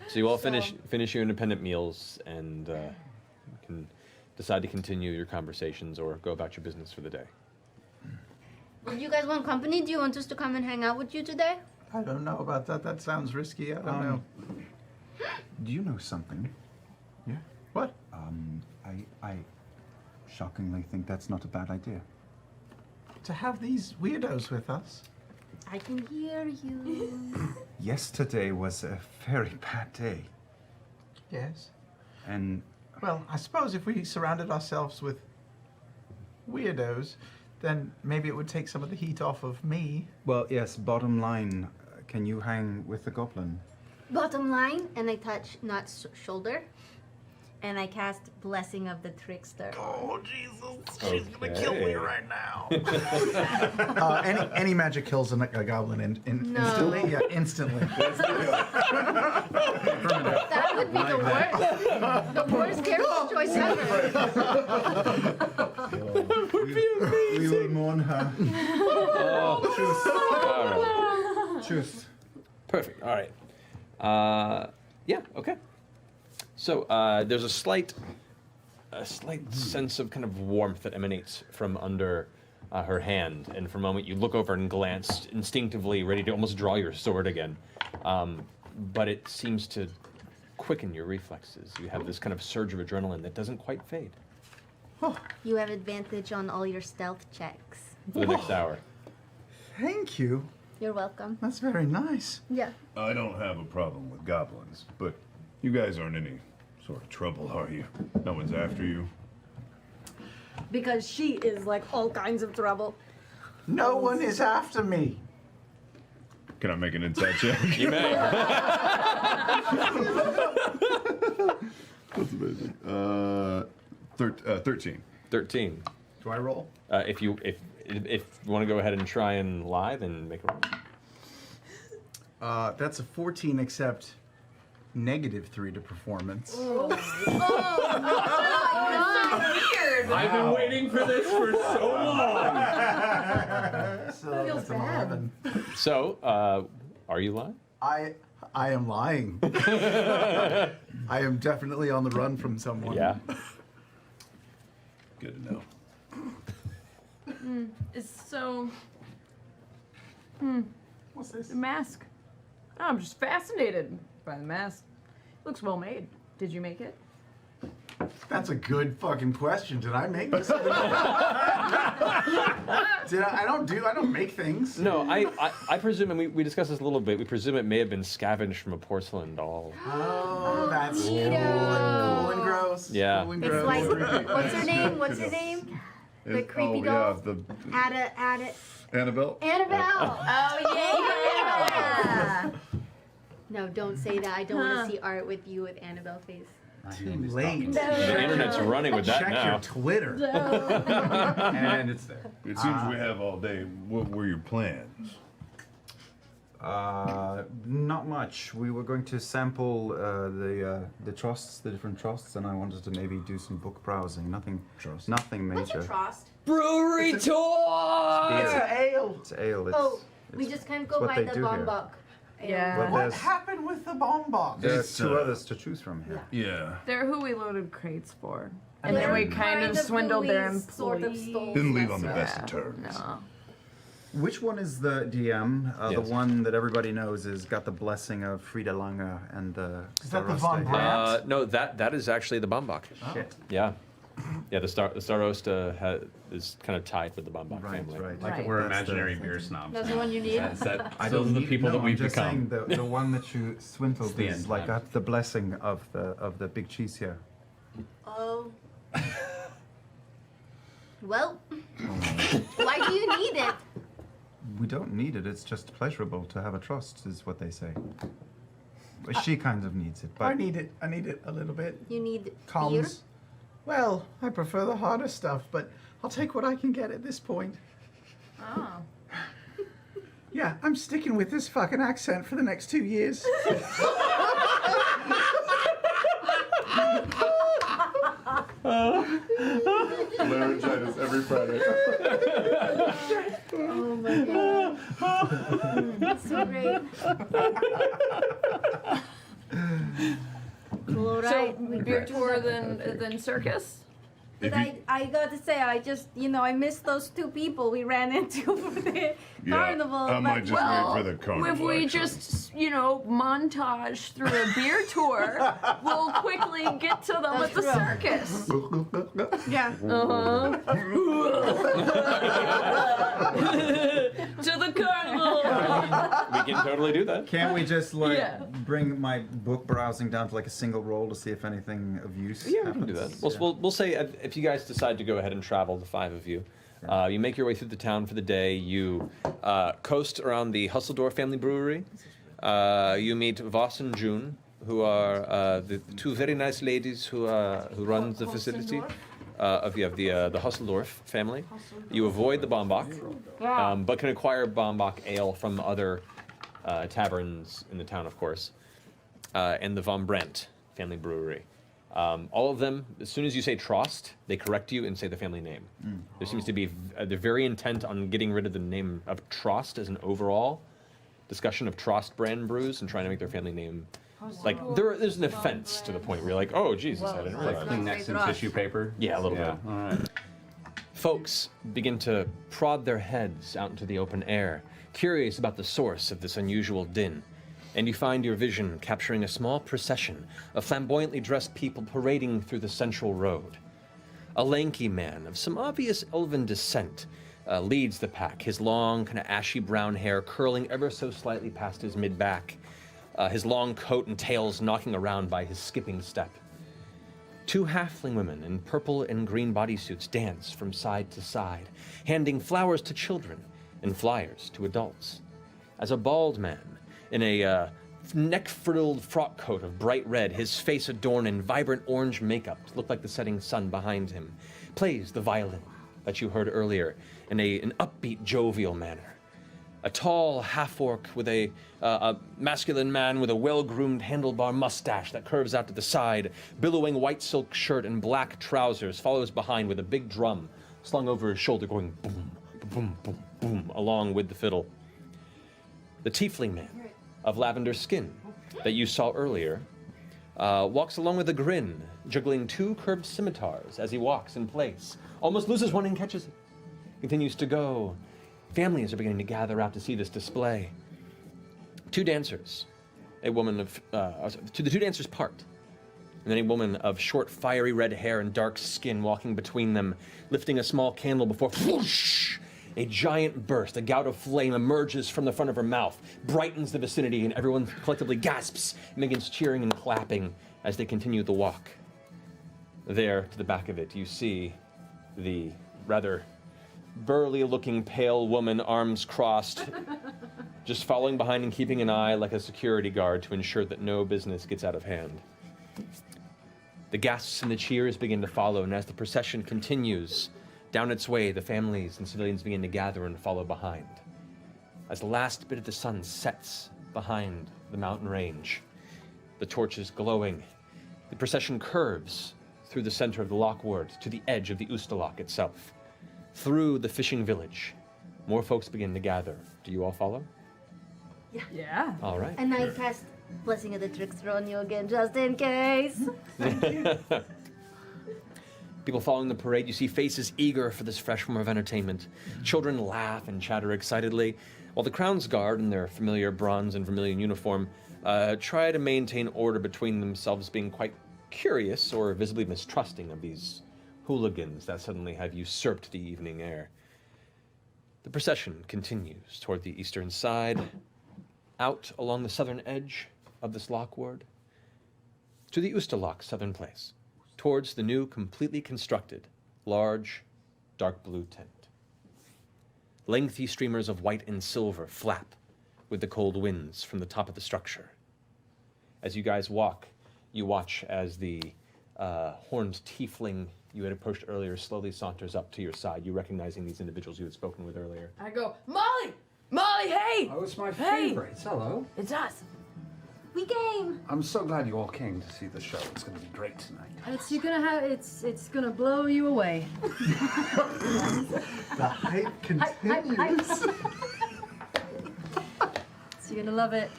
So you all finish your independent meals and you can decide to continue your conversations or go about your business for the day. Do you guys want company? Do you want us to come and hang out with you today? I don't know about that. That sounds risky. I don't know. Do you know something? Yeah. What? I shockingly think that's not a bad idea. To have these weirdos with us? I can hear you. Yesterday was a very bad day. Yes. And Well, I suppose if we surrounded ourselves with weirdos, then maybe it would take some of the heat off of me. well, yes, bottom line, can you hang with the goblin? Bottom line, and I touch Not's shoulder, and I cast Blessing of the Trickster. Oh, Jesus. She's gonna kill me Okay. right now. Any magic kills a goblin instantly? Yeah, instantly. That would be the worst. The worst character choice ever. We will mourn her. All right. Truth. Perfect. All right. Yeah. Okay. So there's a slight sense of kind of warmth that emanates from under her hand, and for a moment you look over and glance instinctively, ready to almost draw your sword again, but it seems to quicken your reflexes. You have this kind of surge of adrenaline that doesn't quite fade You have advantage on all your stealth checks. for the next hour. Thank you. You're welcome. That's very nice. Yeah. I don't have a problem with goblins, but you guys aren't any sort of trouble, are you? No one's after you. Because she is like all kinds of trouble. No one is after me. Can I make an inside check? You may. That's amazing. 13. 13. Do I roll? If you want to go ahead and try and lie, then make a roll. That's a 14, except -3 to performance. I've been waiting for this for so long. So that's an 11. So, are you lying? I am lying. I am definitely on the run from someone. Yeah. Good to know. So, What's this? the mask. Oh, I'm just fascinated by the mask. Looks well made. Did you make it? That's a good fucking question. Did I make this? Did I don't make things. No, I presume, and we discussed this a little bit, we presume it may have been scavenged from a porcelain doll. Oh, that's cool and gross. Yeah. Cool and It's gross. like, what's her name? What's her name? The creepy doll. Yeah, Ada. Annabelle. Annabelle. Oh yeah. No, don't say that. I don't want to see art with you with Annabelle face. Too late. The internet's running with that Check now. your Twitter. And it's there. It seems we have all day. What were your plans? Not much. We were going to sample the trusts, the different trusts, and I wanted to maybe do some book browsing. Nothing major. What's a trost? Brewery tour! Beer. Ale. It's ale. We just can't it's go what by they the do here. bombok. Yeah. But What there's, happened with the bomb box? there's two others to choose from here. Yeah. They're who we loaded crates for. And And then they're we kind of swindled their who we sort of employees. stole Didn't leave from on the us. best of terms. No. Which one is the DM? The Yes. one that everybody knows has got the blessing of Frida Lange and the. Is that the Starosta Von here. Brandt? No, that is actually the Baumbach. Shit. Yeah. Yeah, the Starosta is kind of tied with the Baumbach Right, family. right. Like Right. we're That's the- imaginary beer snobs. That's the now. one you need? Is that, I those are don't the need- people no, that we've I'm just become. saying the one that you swindled It's the is end like time. got the blessing of the big cheese here. Oh. Well, why do you need it? We don't need it. It's just pleasurable to have a trust, is what they say. She kind of needs it, I but need it. I need it a little bit. You need beer? Comms. Well, I prefer the harder stuff, but I'll take what I can get at this point. Oh. Yeah, I'm sticking with this fucking accent for the next 2 years. Laryngitis every Friday. Oh my god. That's so great. Cool, all So right. beer tour then circus. But I gotta say, I just, I miss those two people we ran into for the carnival. I might but- just wait for the carnival. If we actually. just, montage through a beer tour, we'll quickly get to them at the circus. Yeah. Uh-huh. To the carnival. We can totally do that. can't we just Yeah. bring my book browsing down to like a single roll to see if anything of use Yeah, we happens? can do that. We'll, Yeah. we'll say if you guys decide to go ahead and travel, the five of you, you make your way through the town for the day. You coast around the Husseldorf family brewery. You meet Voss and June, who are the two very nice ladies who run the facility of the Husseldorf family. You avoid the Baumbach, but can acquire Baumbach ale from other taverns in the town, of course, and the Von Brandt family brewery. All of them, as soon as you say Trost, they correct you and say the family name. There seems to be, they're very intent on getting rid of the name of Trost as an overall discussion of Trost brand brews and trying to make their family name, like, there's an offense to the point where you're like, oh, Jesus, I didn't Like realize. Kleenex and tissue paper. Yeah, a little bit. All right. Folks begin to prod their heads out into the open air, curious about the source of this unusual din. And you find your vision capturing a small procession of flamboyantly dressed people parading through the central road. A lanky man of some obvious elven descent leads the pack, his long, kind of ashy brown hair curling ever so slightly past his mid-back, his long coat and tails knocking around by his skipping step. Two halfling women in purple and green bodysuits dance from side to side, handing flowers to children and flyers to adults. As a bald man, in a neck-frilled frock coat of bright red, his face adorned in vibrant orange makeup to look like the setting sun behind him, plays the violin that you heard earlier in an upbeat, jovial manner. A tall half-orc with a masculine man with a well-groomed handlebar mustache that curves out to the side, billowing white silk shirt and black trousers, follows behind with a big drum slung over his shoulder going boom, boom, boom, boom, along with the fiddle. The tiefling man of lavender skin that you saw earlier walks along with a grin, juggling two curved scimitars as he walks in place. Almost loses one and catches it. Continues to go. Families are beginning to gather out to see this display. Two dancers, a woman of, the two dancers part, and then a woman of short, fiery red hair and dark skin walking between them, lifting a small candle before whoosh, a giant burst, a gout of flame emerges from the front of her mouth, brightens the vicinity, and everyone collectively gasps and begins cheering and clapping as they continue the walk. There, to the back of it, you see the rather burly-looking pale woman, arms crossed, just following behind and keeping an eye like a security guard to ensure that no business gets out of hand. The gasps and the cheers begin to follow, and as the procession continues down its way, the families and civilians begin to gather and follow behind. as the last bit of the sun sets behind the mountain range, the torches glowing, the procession curves through the center of the Lockward to the edge of the Ustalok itself. Through the fishing village, more folks begin to gather. Do you all follow? Yeah. All right. And I cast Blessing of the Trickster on you again, just in case. People following the parade, you see faces eager for this fresh form of entertainment. Children laugh and chatter excitedly, while the Crown's Guard, in their familiar bronze and vermilion uniform, try to maintain order between themselves, being quite curious or visibly mistrusting of these hooligans that suddenly have usurped the evening air. The procession continues toward the eastern side, out along the southern edge of this Lockward, to the Ustalok southern place, towards the new, completely constructed, large, dark blue tent. Lengthy streamers of white and silver flap with the cold winds from the top of the structure. As you guys walk, you watch as the horned tiefling you had approached earlier slowly saunters up to your side, you recognizing these individuals you had spoken with earlier. I go, Molly! Molly, hey! Oh, it's my Hey! favorites. Hello. It's us. We game. I'm so glad you all came to see the show. It's going to be great tonight. It's gonna blow you away. The hype continues. So you're gonna love it.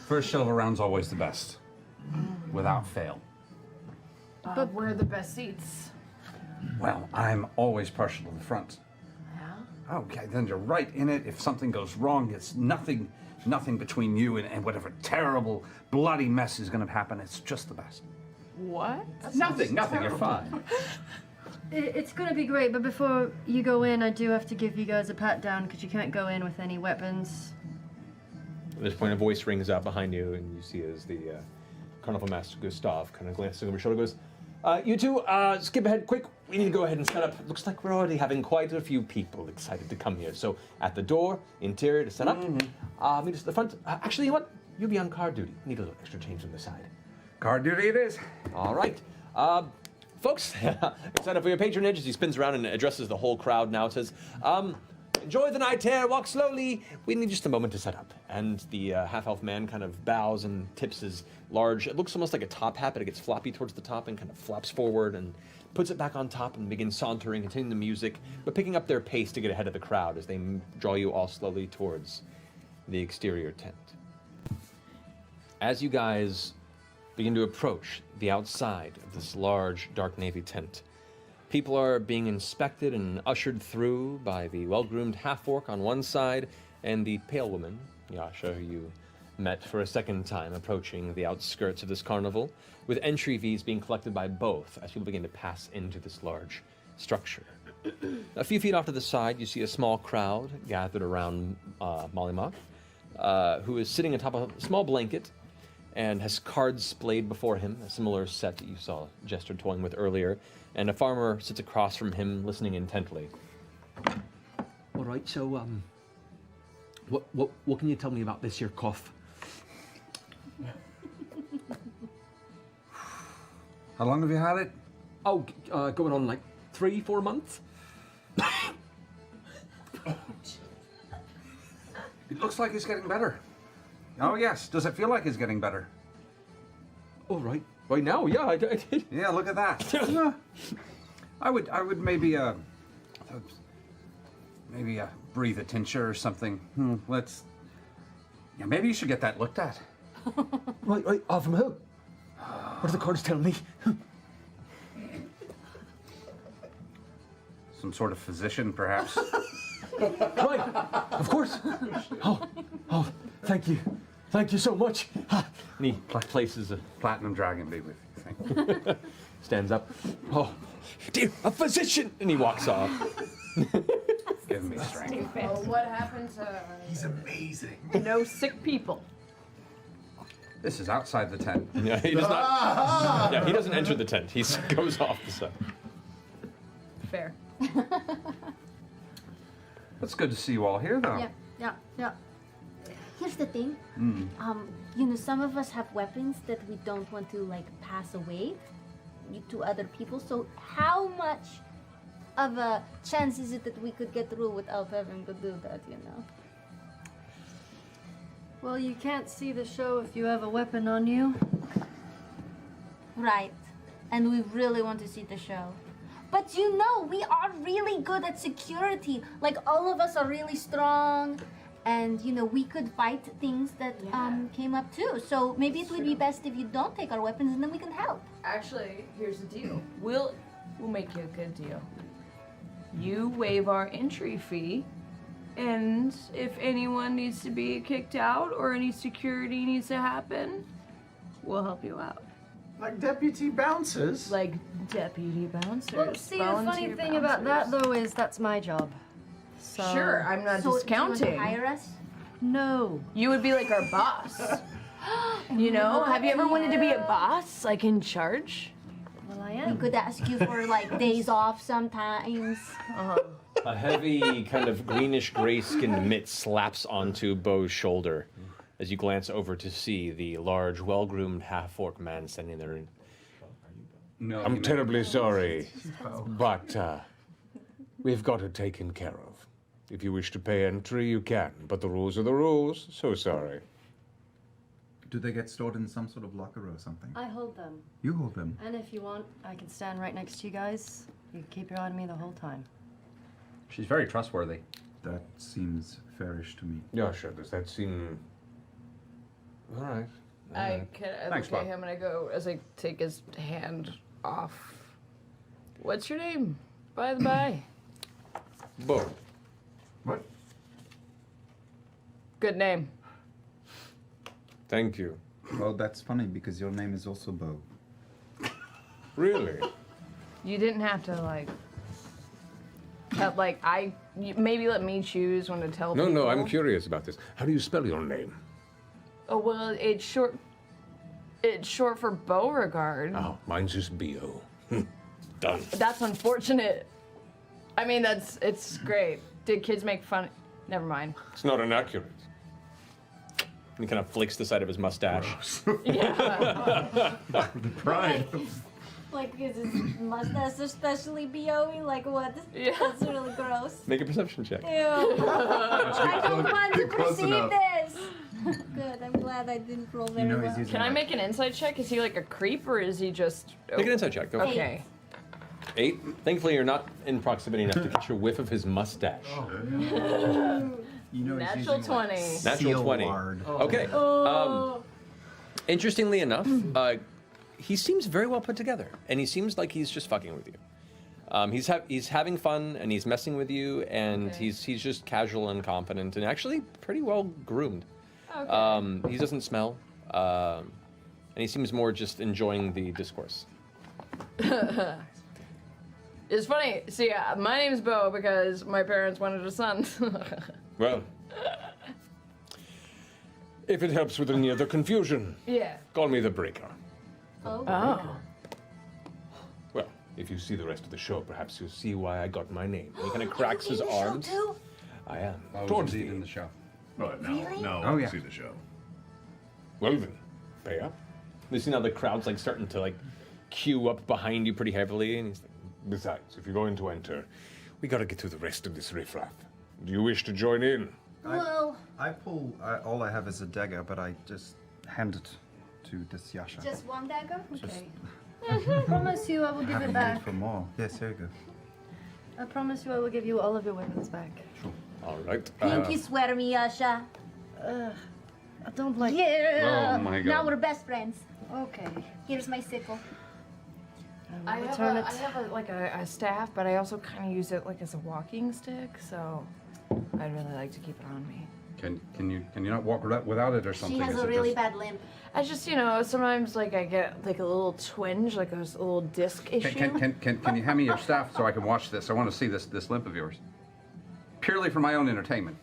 First show of a round's always the best, without fail. But we're the best seats. Well, I'm always partial to the front. Yeah? Okay, then you're right in it. If something goes wrong, it's nothing between you and whatever terrible, bloody mess is going to happen. It's just the best. What? Nothing. You're fine. It's gonna be great, but before you go in, I do have to give you guys a pat down because you can't go in with any weapons. At this point, a voice rings out behind you, and you see as the Carnival Master Gustav kind of glances over his shoulder, goes, you two, skip ahead quick. We need to go ahead and set up. Looks like we're already having quite a few people excited to come here. So at the door, interior to set up. Meet us at the front. Actually, you know what? You'll be on guard duty. Need a little extra change on the side. Guard duty it is. All right. Folks, excited for your patronage as he spins around and addresses the whole crowd now. Says, enjoy the night air, walk slowly. We need just a moment to set up. And the half-elf man kind of bows and tips his large, it looks almost like a top hat, but it gets floppy towards the top and kind of flaps forward and puts it back on top and begins sauntering, continuing the music, but picking up their pace to get ahead of the crowd as they draw you all slowly towards the exterior tent. As you guys begin to approach the outside of this large, dark navy tent, people are being inspected and ushered through by the well-groomed half-orc on one side and the pale woman, Yasha, who you met for a second time approaching the outskirts of this carnival, with entry fees being collected by both as people begin to pass into this large structure. A few feet off to the side, you see a small crowd gathered around Mollymock, who is sitting atop a small blanket and has cards splayed before him, a similar set that you saw Jester toying with earlier, and a farmer sits across from him, listening intently. All right, so, what can you tell me about this here cough? How long have you had it? Oh, going on like 3-4 months? It looks like it's getting better. Oh, yes. Does it feel like it's getting better? All right. Right now, yeah, I did. Yeah, look at that. I would maybe breathe a tincture or something. Maybe you should get that looked at. Right, from who? What do the cards tell me? Some sort of physician, perhaps. Right, of course. Oh, thank you. Thank you so much. And he places a Platinum dragon be with you. Thank you. stands up. Oh, dear, a physician! And he walks off. Give me strength. Well, what happened to He's amazing. no sick people? This is outside the tent. Yeah, he does not. Yeah, he doesn't enter the tent. He goes off the side. Fair. It's good to see you all here, though. Yeah. Here's the thing. Some of us have weapons that we don't want to pass away to other people. So how much of a chance is it that we could get through without having to do that? Well, you can't see the show if you have a weapon on you. Right. And we really want to see the show. But you know, we are really good at security. Like, all of us are really strong. And, you know, we could fight things that came up too. So maybe it would be best if you don't take our weapons and then we can help. Actually, here's the deal. We'll make you a good deal. You waive our entry fee, and if anyone needs to be kicked out or any security needs to happen, we'll help you out. Like deputy bouncers? Like deputy bouncers. Well, see, the funny volunteer thing about that, bouncers. though, is that's my job. So... Sure, I'm not discounting. Do you want to hire us? No. You would be like our boss. You know, have you ever wanted to be a boss, like in charge? Well, I We am. could ask you for like days off sometimes. A heavy, kind of greenish gray skinned mitt slaps onto Beau's shoulder as you glance over to see the large, well groomed half orc man standing there. No, I'm terribly sorry, but we've got it taken care of. If you wish to pay entry, you can, but the rules are the rules, so sorry. Do they get stored in some sort of locker or something? I hold them. You hold them. And if you want, I can stand right next to you guys. You can keep your eye on me the whole time. She's very trustworthy. That seems fairish to me. Yeah, sure. Does that seem... All right. I Thanks, look at Bob. him and I go as I take his hand off. What's your name, by the by? Beau. What? Good name. Thank you. Well, that's funny because your name is also Beau. Really? You didn't have to like. Maybe let me choose when to tell No, people. no, I'm curious about this. How do you spell your name? Oh well, it's short. It's short for Beauregard. Oh, mine's just B.O. Done. That's unfortunate. I mean, it's great. Did kids make fun? Never mind. It's not inaccurate. He kind of flicks the side of his mustache. Yeah. Pride. Like, is his mustache especially BOE? Like, what? Yeah. That's really gross. Make a perception check. Ew. I don't want to get close perceive enough. this. Good, I'm glad I didn't roll very You know well. he's using Can I like- make an insight check? Is he like a creep or is he just? Make an insight check. Go for it. Okay. 8. Thankfully, you're not in proximity enough to catch a whiff of his mustache. You know he's Natural using, like, 20. Natural seal 20. lard. Okay. Interestingly enough, he seems very well put together, and he seems like he's just fucking with you. He's having fun, and he's messing with you, and Okay. he's just casual and confident, and actually pretty well groomed. Okay. He doesn't smell, and he seems more just enjoying the discourse. It's funny. See, my name's Beau because my parents wanted a son. Well, if it helps with any other confusion, Yeah. call me the Breaker. Oh. Well, if you see the rest of the show, perhaps you'll see why I got my name. He kind of cracks his arms. Too? I am. I was Towards indeed the in the show. But no, Really? no, Oh, yeah. see the show. Well then, pay up. You see now the crowd's like starting to like queue up behind you pretty heavily, and he's like, Besides, if you're going to enter, we gotta get through the rest of this riffraff. Do you wish to join in? Well, I pull. all I have is a dagger, but I just hand it to this Yasha. just one dagger? Okay. I promise you I will give it Having back. need for more. Yes, here you go. I promise you I will give you all of your weapons back. All right. Pinky swear me, Yasha. I don't like... Yeah. Oh my Now God. we're best friends. Okay. Here's my sickle. I will return it. I have a staff, but I also kind of use it like as a walking stick, so I'd really like to keep it on me. Can you not walk without it or something? She has Is a it really just- bad limp. I just, sometimes like I get like a little twinge, like a little disc issue. Can you hand me your staff so I can watch this? I want to see this limp of yours. Purely for my own entertainment.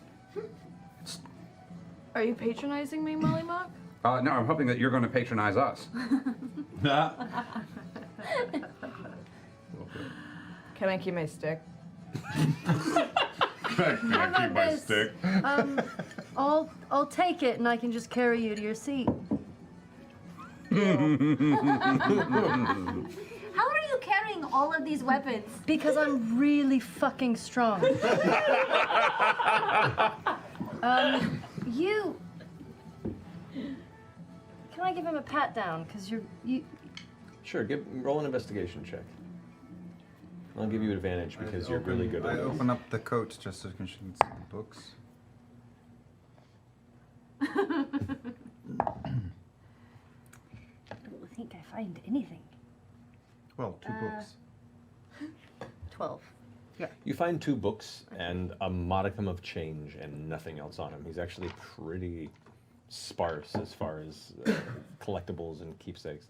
Are you patronizing me, Molly Mock? No, I'm hoping that you're going to patronize us. Can I keep my stick? Can I keep my this? stick? I'll take it and I can just carry you to your seat. How are you carrying all of these weapons? Because I'm really fucking strong. I give him a pat down? Because you. Sure, roll an investigation check. I'll give you advantage because you're really good at I it. open up the coat just so you can see the books. I don't think I find anything. Well, 2 books. 12. You find 2 books and a modicum of change and nothing else on him. He's actually pretty sparse as far as collectibles and keepsakes.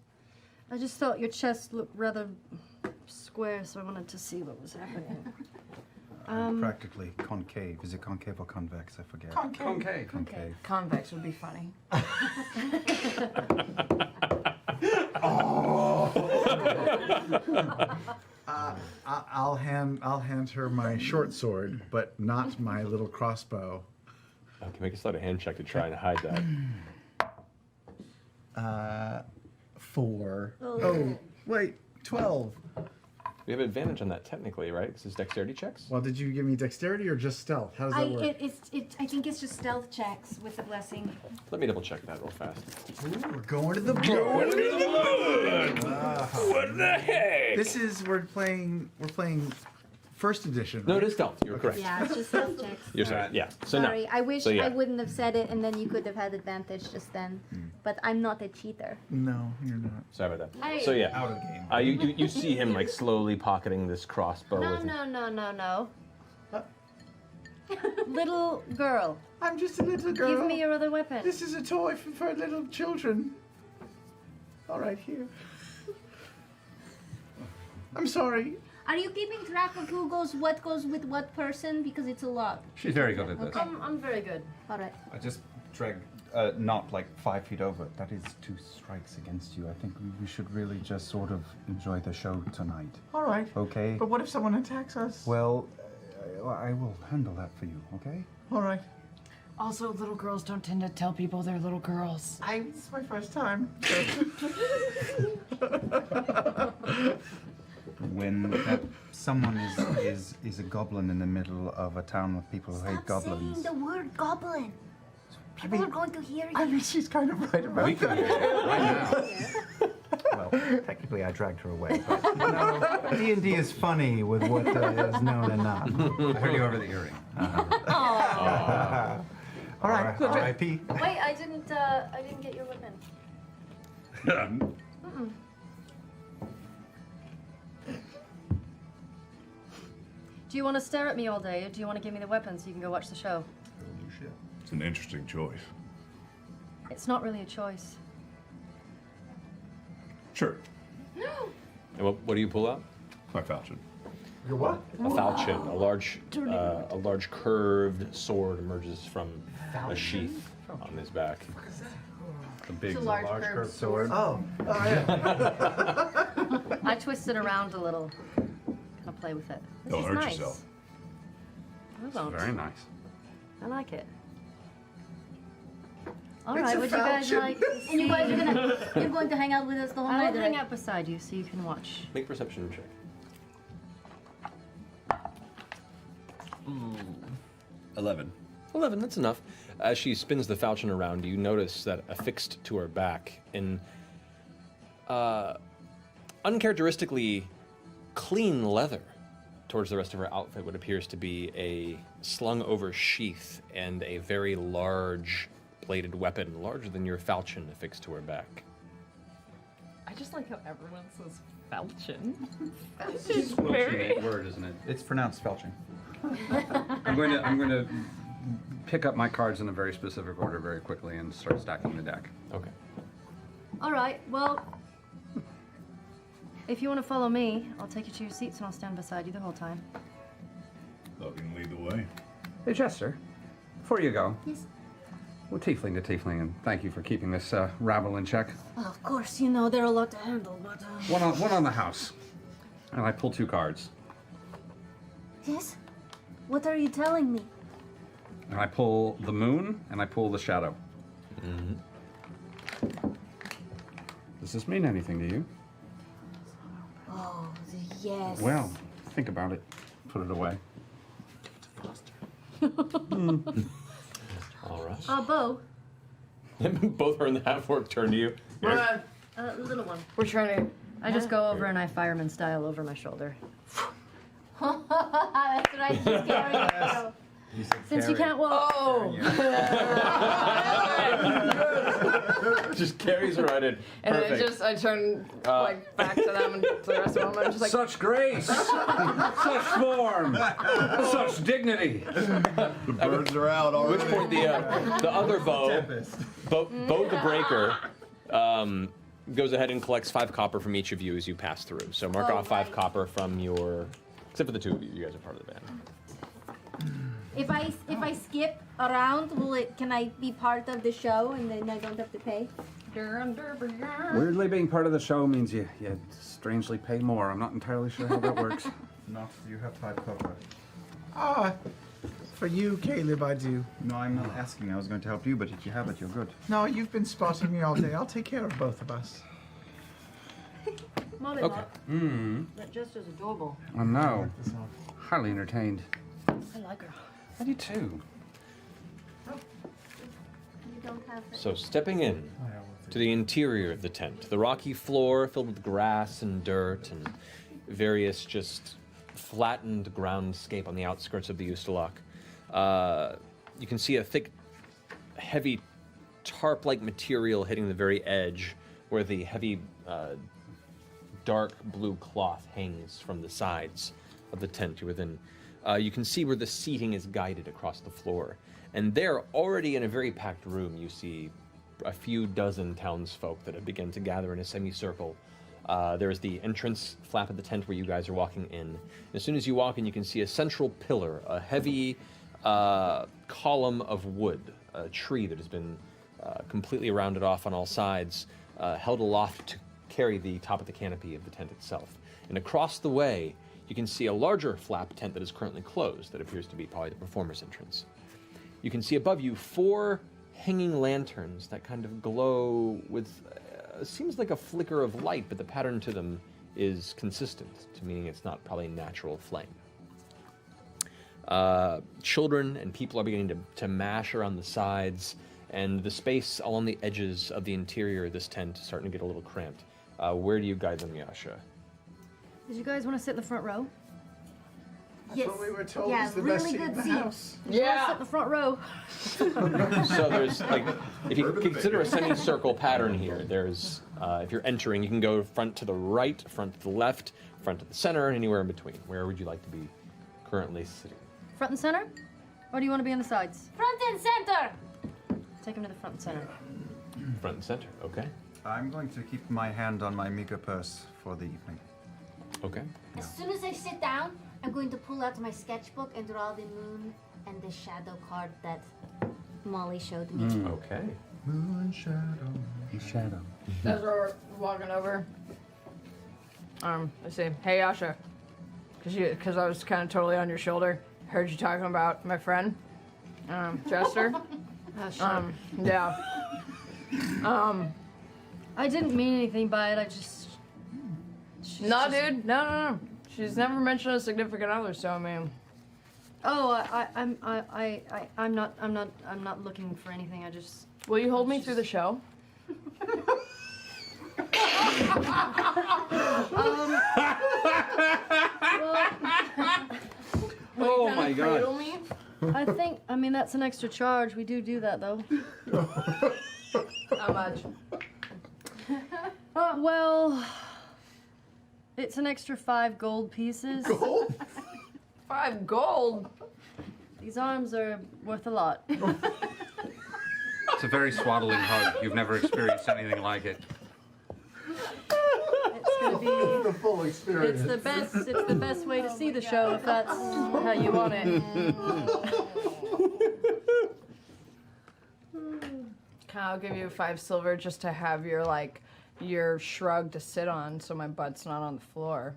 I just thought your chest looked rather square, so I wanted to see what was happening. Practically concave. Is it concave or convex? I forget. Concave. Concave. Convex would be funny. I'll hand her my short sword, but not my little crossbow. Okay, make a sleight of hand check to try and hide that. 4. Oh, wait, 12. We have advantage on that technically, right? This is dexterity checks. Well, did you give me dexterity or just stealth? How does that work? I think it's just stealth checks with the blessing. Let me double check that real fast. Ooh, we're going to the book. What the heck? We're playing first edition. No, right? it is stealth. You're correct. Yeah, it's just stealth checks. You're sorry. Yeah. So Sorry, no. I wish So, yeah. I wouldn't have said it and then you could have had advantage just then. But I'm not a cheater. No, you're not. Sorry about that. Hey. So yeah. Out of game. You see him like slowly pocketing this crossbow. No, with no. Little girl, I'm just a little girl. give me your other weapon. This is a toy for little children. All right, here. I'm sorry. Are you keeping track of what goes with what person? Because it's a lot. She's very good at this. I'm very good. All right. I just drag, not like 5 feet over. That is 2 strikes against you. I think we should really just sort of enjoy the show tonight. All right. Okay? But what if someone attacks us? Well, I will handle that for you, okay? All right. Also, little girls don't tend to tell people they're little girls. It's my first time. When someone is a goblin in the middle of a town with people who hate Stop saying goblins. the word goblin. People are going to hear you. I mean, she's kind of right about We can hear it right now. Well, technically I dragged her away, but you know, D&D is funny with what is known and not. I heard you over the earring. All right, R.I.P. Wait, I didn't get your weapon. Do you want to stare at me all day, or do you want to give me the weapon so you can go watch the show? It's an interesting choice. It's not really a choice. Sure. And what do you pull out? My falchion. Your what? A falchion, a large curved sword emerges from a sheath on his back. The big. It's a large curved sword. Oh, yeah. I twist it around a little. Kind of play with it. This Don't is hurt nice. yourself. I won't. Very nice. I like it. All It's right, a would you guys falchion. like? And you guys you're going to hang out with us the whole I night, will hang right? out beside you so you can watch. Make a perception check. 11. 11, that's enough. As she spins the falchion around, you notice that affixed to her back in uncharacteristically clean leather towards the rest of her outfit what appears to be a slung over sheath and a very large bladed weapon, larger than your falchion affixed to her back. I just like how everyone says falchion. It's a unique word, isn't it? It's pronounced felching. I'm going to pick up my cards in a very specific order very quickly and start stacking the deck. Okay. All right, well, if you want to follow me, I'll take you to your seats and I'll stand beside you the whole time. Thought you can lead the way. Hey, Jester, before you go, Yes. well, tiefling to tiefling, and thank you for keeping this rabble in check. Well, of course, you know, they're a lot to handle, but... One on the house. And I pull 2 cards. Yes? What are you telling me? And I pull the moon, and I pull the shadow. Does this mean anything to you? Oh, yes. Well, think about it. Put it away. All right. Bo, Both her and the half-orc turn to you. We're, Little one. we're trying to. I just go over and I fireman style over my shoulder. That's right, she's carrying it. You said Since you carry. can't walk. Oh! Just carries her right in. And Perfect. I turn like back to them and to the rest of them. I'm just like, Such grace, such form, such dignity. The birds are out At which already. point the other Bo the Breaker, goes ahead and collects 5 copper from each of you as you pass through. So mark off 5 copper from your, except for the 2 of you. You guys are part of the band. If I skip around, can I be part of the show and then I don't have to pay? Weirdly, being part of the show means you strangely pay more. I'm not entirely sure how that works. Not you have 5 copper. For you, Caleb, I do. No, I'm not asking. I was going to help you, but if you have it, you're good. No, you've been spotting me all day. I'll take care of both of us. Molly Okay. That just is adorable. I know. Highly entertained. I like her. I do too. You don't have it. So stepping in to the interior of the tent, the rocky floor filled with grass and dirt and various just flattened groundscape on the outskirts of the Ustalok. You can see a thick, heavy tarp-like material hitting the very edge where the heavy dark blue cloth hangs from the sides of the tent you're within. You can see where the seating is guided across the floor. And there, already in a very packed room, you see a few dozen townsfolk that have begun to gather in a semicircle. There's the entrance flap of the tent where you guys are walking in. As soon as you walk in, you can see a central pillar, a heavy column of wood, a tree that has been completely rounded off on all sides, held aloft to carry the top of the canopy of the tent itself. And across the way, you can see a larger flap tent that is currently closed that appears to be probably the performer's entrance. You can see above you 4 hanging lanterns that kind of glow with, seems like a flicker of light, but the pattern to them is consistent, to meaning it's not probably natural flame. Children and people are beginning to mash around the sides, and the space along the edges of the interior of this tent is starting to get a little cramped. Where do you guide them, Yasha? Did you guys want to sit in the front row? That's what we were told Yeah, is the best really seat in good the seat. house. Sit in the front row. So there's like, if you consider a semicircle pattern here, there's, if you're entering, you can go front to the right, front to the left, front to the center, and anywhere in between. Where would you like to be currently sitting? Front and center? Or do you want to be on the sides? Front and center! Take him to the front and center. Front and center, okay. I'm going to keep my hand on my meager purse for the evening. Okay. As soon as I sit down, I'm going to pull out my sketchbook and draw the moon and the shadow card that Molly showed me. Okay. Moon shadow. as we're walking over, I say, "Hey, Yasha," because I was kind of totally on your shoulder. Heard you talking about my friend, Jester. Oh, shit. Yeah. I didn't mean anything by it. I just. No, dude. No. She's never mentioned a significant other, so I mean. Oh, I'm not looking for anything. I just. Will you hold me through the show? Oh my god. Cradle me? I mean, that's an extra charge. We do that though. How much? Well, it's an extra 5 gold pieces. Gold? 5 gold. These arms are worth a lot. It's a very swaddling hug. You've never experienced anything like it. It's gonna be. The full experience. It's the best way to see the show if that's how you want it. I'll give you 5 silver just to have your shrug to sit on, so my butt's not on the floor.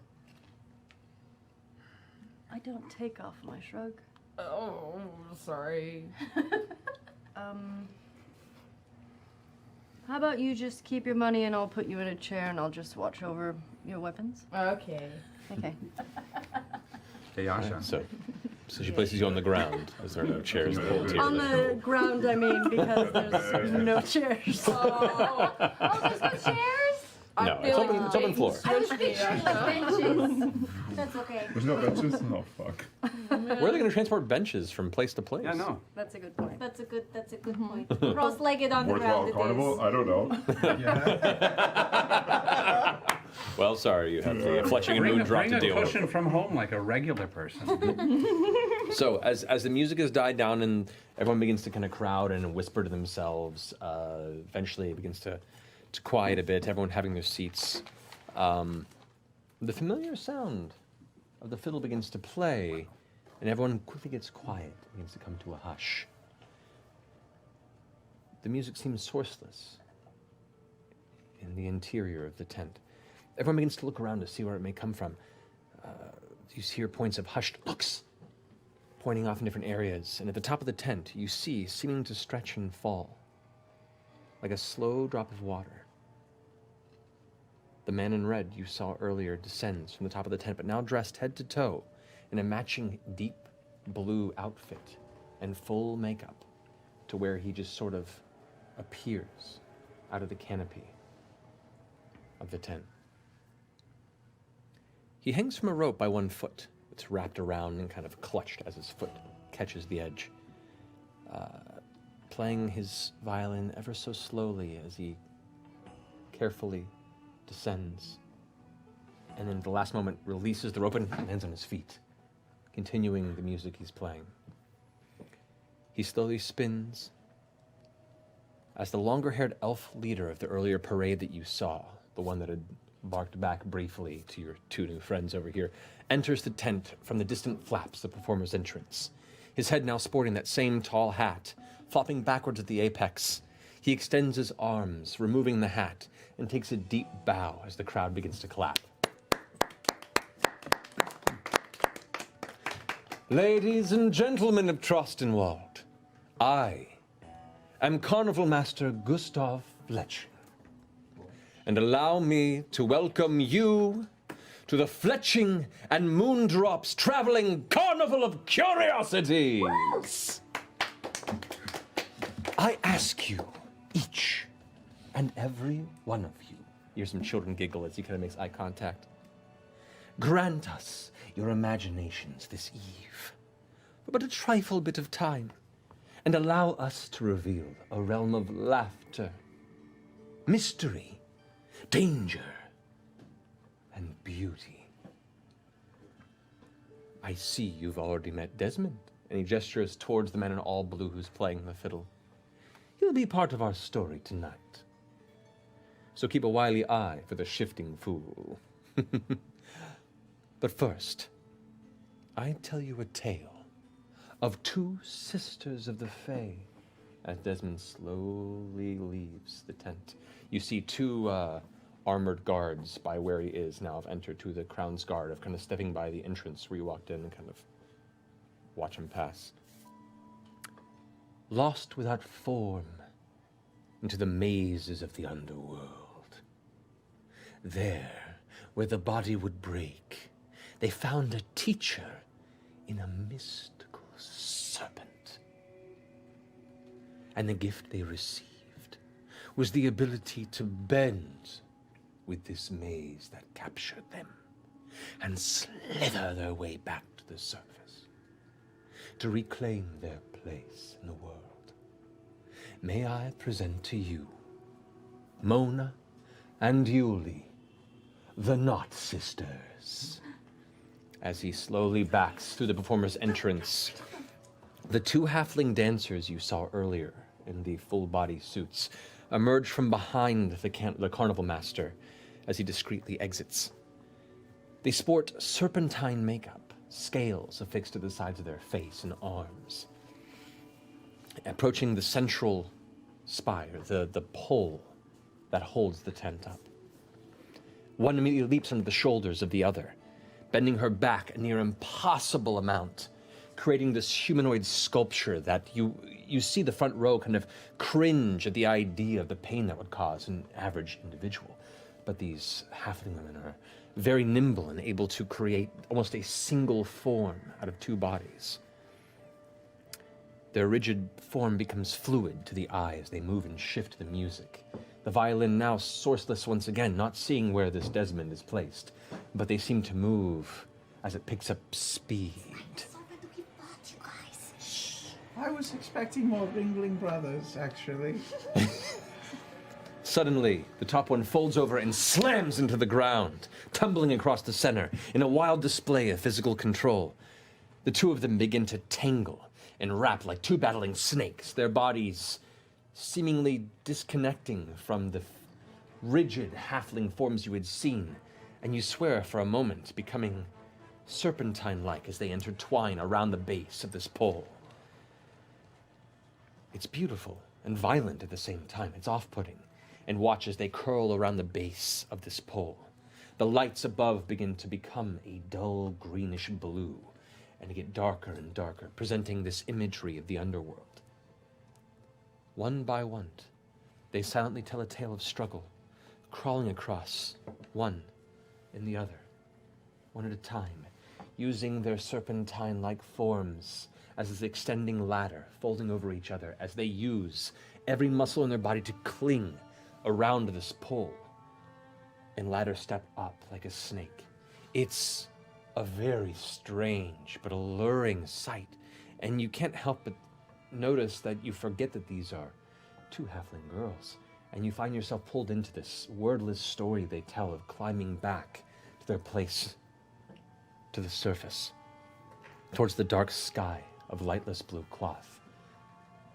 I don't take off my shrug. Oh, sorry. How about you just keep your money and I'll put you in a chair and I'll just watch over your weapons? Okay. Okay. Hey, Yasha. So, So she places you on the ground, as there are no chairs pulled here. On the ground, I mean, because there's no chairs. Oh, there's no chairs? No, it's open floor. I was picturing like benches. That's okay. There's no benches? Oh, fuck. Where are they going to transport benches from place to place? Yeah, no. That's a good point. That's a good point. Cross-legged on the Worthwhile ground it carnival? is. I don't know. Well, sorry, you have the fletching and moon drop Bring to a deal with. cushion from home like a regular person. So as the music has died down and everyone begins to kind of crowd and whisper to themselves, eventually it begins to quiet a bit, everyone having their seats. The familiar sound of the fiddle begins to play, and everyone quickly gets quiet, begins to come to a hush. The music seems sourceless in the interior of the tent. Everyone begins to look around to see where it may come from. You hear points of hushed looks pointing off in different areas, and at the top of the tent you see, seeming to stretch and fall, like a slow drop of water. The man in red you saw earlier descends from the top of the tent, but now dressed head to toe in a matching deep blue outfit and full makeup, to where he just sort of appears out of the canopy of the tent. He hangs from a rope by one foot. It's wrapped around and kind of clutched as his foot catches the edge, playing his violin ever so slowly as he carefully descends, and then at the last moment releases the rope and lands on his feet, continuing the music he's playing. He slowly spins as the longer-haired elf leader of the earlier parade that you saw, the one that had barked back briefly to your two new friends over here, enters the tent from the distant flaps of the performer's entrance, his head now sporting that same tall hat, flopping backwards at the apex. He extends his arms, removing the hat, and takes a deep bow as the crowd begins to clap. Ladies and gentlemen of Trostenwald, I am Carnival Master Gustav Fletching, and allow me to welcome you to the Fletching and Moondrops Traveling Carnival of Curiosities. I ask you, each and every one of you, hear some children giggle as he kind of makes eye contact, grant us your imaginations this eve for but a trifle bit of time, and allow us to reveal a realm of laughter, mystery, danger, and beauty. I see you've already met Desmond, and he gestures towards the man in all blue who's playing the fiddle. He'll be part of our story tonight. So keep a wily eye for the shifting fool. But first, I tell you a tale of two sisters of the Fae. As Desmond slowly leaves the tent, you see two armored guards by where he is now have entered. To the Crown's Guard of kind of stepping by the entrance where you walked in and kind of watch him pass. Lost without form into the mazes of the underworld. There, where the body would break, they found a teacher in a mystical serpent. And the gift they received was the ability to bend with this maze that captured them and slither their way back to the surface to reclaim their place in the world. May I present to you Mona and Yuli, the Knot Sisters. As he slowly backs through the performer's entrance, the two halfling dancers you saw earlier in the full-body suits emerge from behind the carnival master as he discreetly exits. They sport serpentine makeup, scales affixed to the sides of their face and arms. Approaching the central spire, the pole that holds the tent up. One immediately leaps under the shoulders of the other, bending her back a near impossible amount, creating this humanoid sculpture that you see the front row kind of cringe at the idea of the pain that would cause an average individual. But these halfling women are very nimble and able to create almost a single form out of two bodies. Their rigid form becomes fluid to the eye as they move and shift the music. The violin now sourceless once again, not seeing where this Desmond is placed, but they seem to move as it picks up speed. I was expecting more Ringling Brothers, actually. Suddenly, the top one folds over and slams into the ground, tumbling across the center in a wild display of physical control. The two of them begin to tangle and wrap like two battling snakes, their bodies seemingly disconnecting from the rigid halfling forms you had seen, and you swear for a moment, becoming serpentine-like as they intertwine around the base of this pole. It's beautiful and violent at the same time. It's off-putting. And watch as they curl around the base of this pole. The lights above begin to become a dull greenish blue and to get darker and darker, presenting this imagery of the underworld. One by one, they silently tell a tale of struggle, crawling across one and the other, one at a time, using their serpentine-like forms as this extending ladder, folding over each other as they use every muscle in their body to cling around this pole and ladder step up like a snake. It's a very strange but alluring sight, and you can't help but notice that you forget that these are two halfling girls, and you find yourself pulled into this wordless story they tell of climbing back to their place, to the surface, towards the dark sky of lightless blue cloth,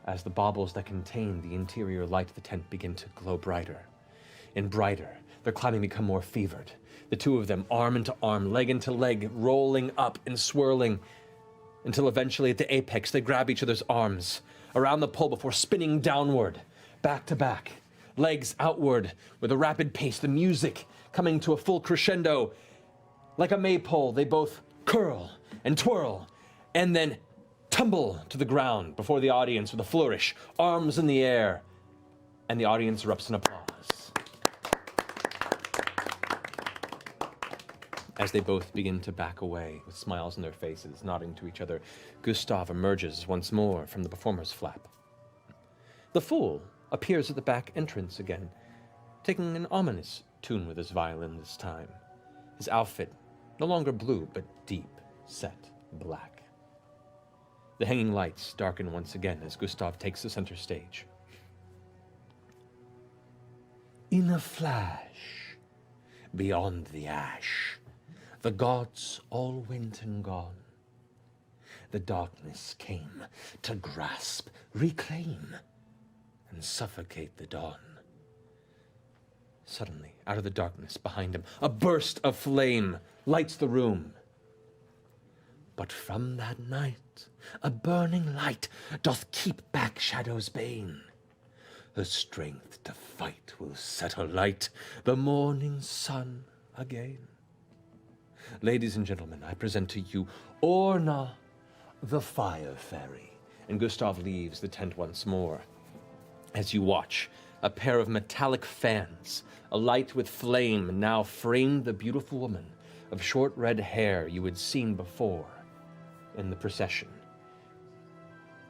as the baubles that contain the interior light of the tent begin to glow brighter and brighter. Their climbing become more fevered. The two of them, arm into arm, leg into leg, rolling up and swirling, until eventually at the apex they grab each other's arms around the pole before spinning downward, back to back, legs outward with a rapid pace, the music coming to a full crescendo. Like a maypole, they both curl and twirl and then tumble to the ground before the audience with a flourish, arms in the air, and the audience erupts in applause as they both begin to back away with smiles on their faces, nodding to each other. Gustav emerges once more from the performer's flap. The fool appears at the back entrance again, taking an ominous tune with his violin this time. His outfit no longer blue, but deep set black. The hanging lights darken once again as Gustav takes the center stage. In a flash, beyond the ash, the gods all went and gone. The darkness came to grasp, reclaim, and suffocate the dawn. Suddenly, out of the darkness behind him, a burst of flame lights the room. But from that night, a burning light doth keep back shadow's bane. Her strength to fight will set alight the morning sun again. Ladies and gentlemen, I present to you Orna, the Fire Fairy. And Gustav leaves the tent once more. As you watch, a pair of metallic fans, alight with flame, now frame the beautiful woman of short red hair you had seen before in the procession.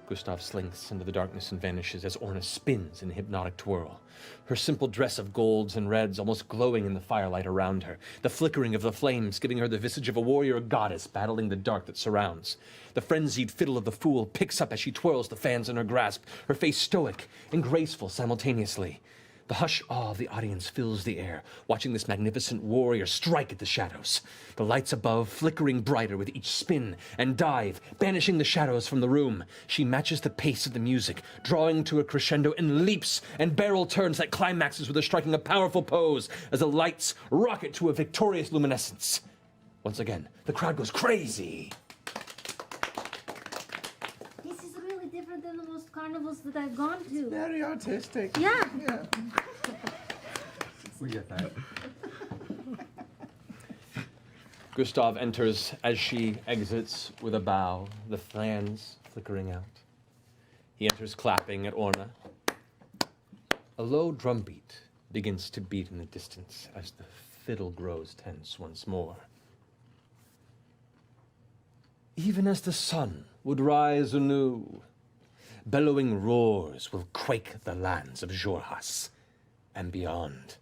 Gustav slinks into the darkness and vanishes as Orna spins in a hypnotic twirl, her simple dress of golds and reds almost glowing in the firelight around her, the flickering of the flames giving her the visage of a warrior goddess battling the dark that surrounds. The frenzied fiddle of the fool picks up as she twirls the fans in her grasp, her face stoic and graceful simultaneously. The hushed awe of the audience fills the air, watching this magnificent warrior strike at the shadows. The lights above flickering brighter with each spin and dive, banishing the shadows from the room. She matches the pace of the music, drawing to a crescendo and leaps and barrel turns that climaxes with her striking a powerful pose as the lights rocket to a victorious luminescence. Once again, the crowd goes crazy. This is really different than the most carnivals that I've gone to. Very artistic. Yeah. We get that. Gustav enters as she exits with a bow, the fans flickering out. He enters clapping at Orna. A low drumbeat begins to beat in the distance as the fiddle grows tense once more. Even as the sun would rise anew, bellowing roars will quake the lands of Jorhas and beyond.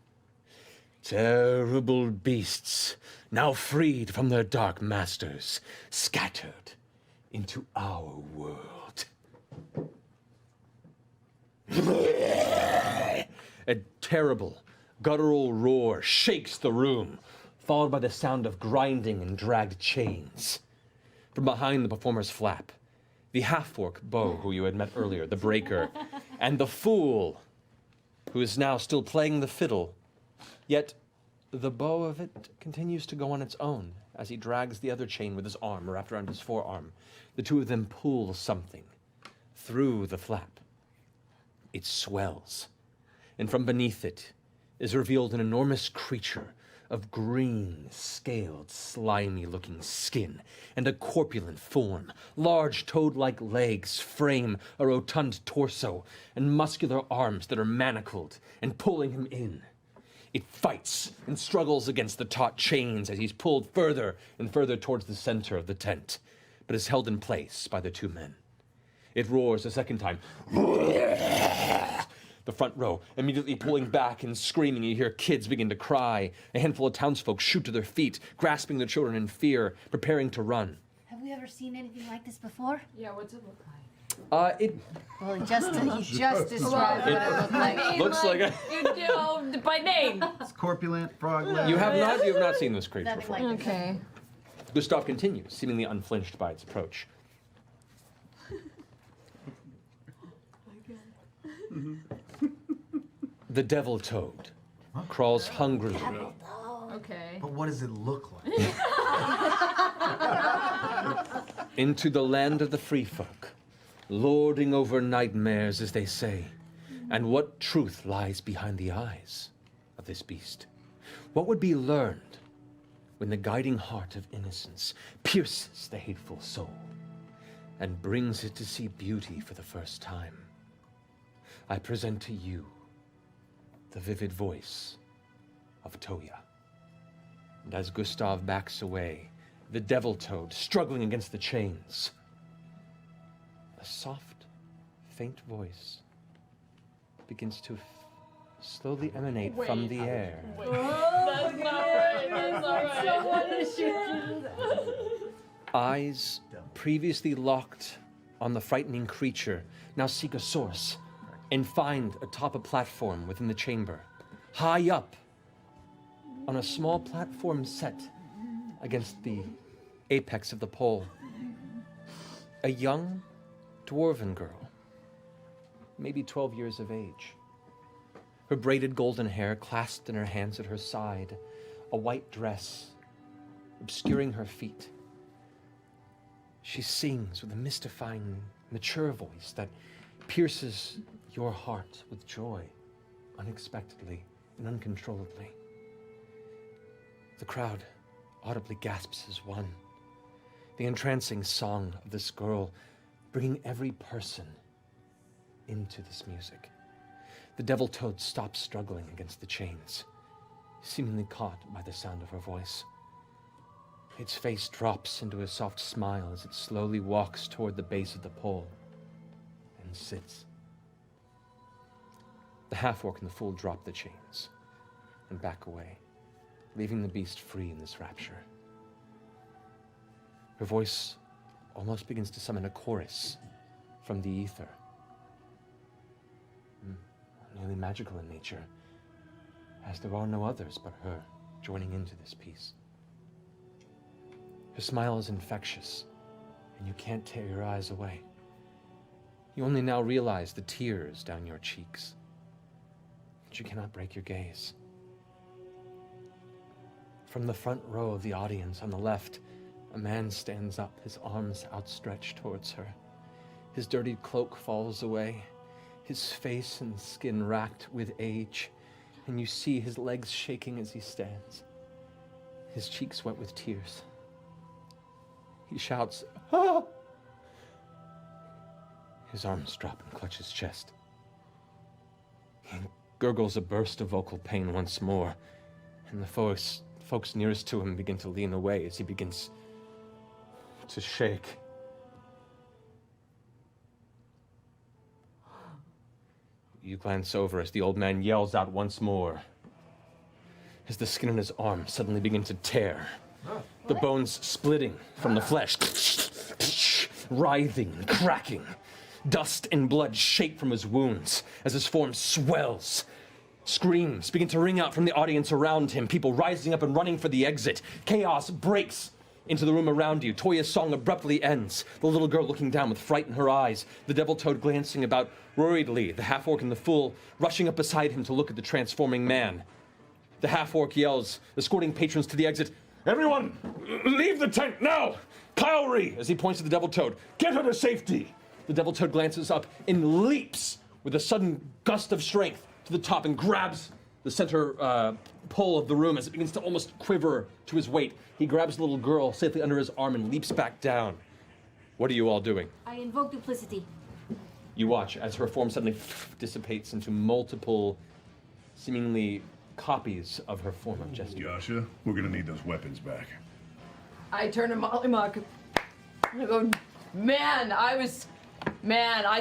Terrible beasts, now freed from their dark masters, scattered into our world. A terrible, guttural roar shakes the room, followed by the sound of grinding and dragged chains. From behind the performer's flap, the half-orc Bo, who you had met earlier, the breaker, and the fool, who is now still playing the fiddle, yet the bow of it continues to go on its own as he drags the other chain with his arm wrapped around his forearm. The two of them pull something through the flap. It swells, and from beneath it is revealed an enormous creature of green, scaled, slimy-looking skin and a corpulent form. Large toad-like legs frame a rotund torso and muscular arms that are manacled and pulling him in. It fights and struggles against the taut chains as he's pulled further and further towards the center of the tent, but is held in place by the two men. It roars a second time. The front row immediately pulling back and screaming. You hear kids begin to cry. A handful of townsfolk shoot to their feet, grasping their children in fear, preparing to run. Have we ever seen anything like this before? Yeah, what's it look like? Well, he just described what it looked like. Looks like a... You know, by name. It's corpulent, frog-legged. You have not seen this creature Nothing before. like this. Okay. Gustav continues, seemingly unflinched by its approach. The devil toad crawls hungrily Okay. But what does it look like? into the land of the free folk, lording over nightmares, as they say. And what truth lies behind the eyes of this beast? What would be learned when the guiding heart of innocence pierces the hateful soul and brings it to see beauty for the first time? I present to you the vivid voice of Toya. And as Gustav backs away, the devil toad struggling against the chains, a soft, faint voice begins to slowly emanate from the air. That's not right. That's not right. Eyes previously locked on the frightening creature now seek a source and find atop a platform within the chamber, high up on a small platform set against the apex of the pole. A young dwarven girl, maybe 12 years of age. Her braided golden hair clasped in her hands at her side, a white dress obscuring her feet. She sings with a mystifying, mature voice that pierces your heart with joy, unexpectedly and uncontrollably. The crowd audibly gasps as one. The entrancing song of this girl bringing every person into this music. The devil toad stops struggling against the chains, seemingly caught by the sound of her voice. Its face drops into a soft smile as it slowly walks toward the base of the pole and sits. The half-orc and the fool drop the chains and back away, leaving the beast free in this rapture. Her voice almost begins to summon a chorus from the ether, nearly magical in nature, as there are no others but her joining into this piece. Her smile is infectious, and you can't tear your eyes away. You only now realize the tears down your cheeks, but you cannot break your gaze. From the front row of the audience on the left, a man stands up, his arms outstretched towards her. His dirty cloak falls away, his face and skin racked with age, and you see his legs shaking as he stands, his cheeks wet with tears. He shouts, "Ah!" His arms drop and clutch his chest. gurgles a burst of vocal pain once more, and the folks nearest to him begin to lean away as he begins to shake. You glance over as the old man yells out once more, as the skin on his arm suddenly begins to tear, the bones splitting from the flesh, writhing and cracking. Dust and blood shake from his wounds as his form swells. Screams begin to ring out from the audience around him, people rising up and running for the exit. Chaos breaks into the room around you. Toya's song abruptly ends, the little girl looking down with fright in her eyes, the devil toad glancing about worriedly, the half-orc and the fool rushing up beside him to look at the transforming man. The half-orc yells, escorting patrons to the exit, "Everyone, leave the tent now! Cowrie," as he points to the devil toad, "get her to safety!" The devil toad glances up and leaps with a sudden gust of strength to the top and grabs the center pole of the room as it begins to almost quiver to his weight. He grabs the little girl safely under his arm and leaps back down. What are you all doing? I invoke duplicity. You watch as her form suddenly dissipates into multiple, seemingly copies of her form of Jester. Yasha, we're gonna need those weapons back. I turn to Molly Mock. I go, man, I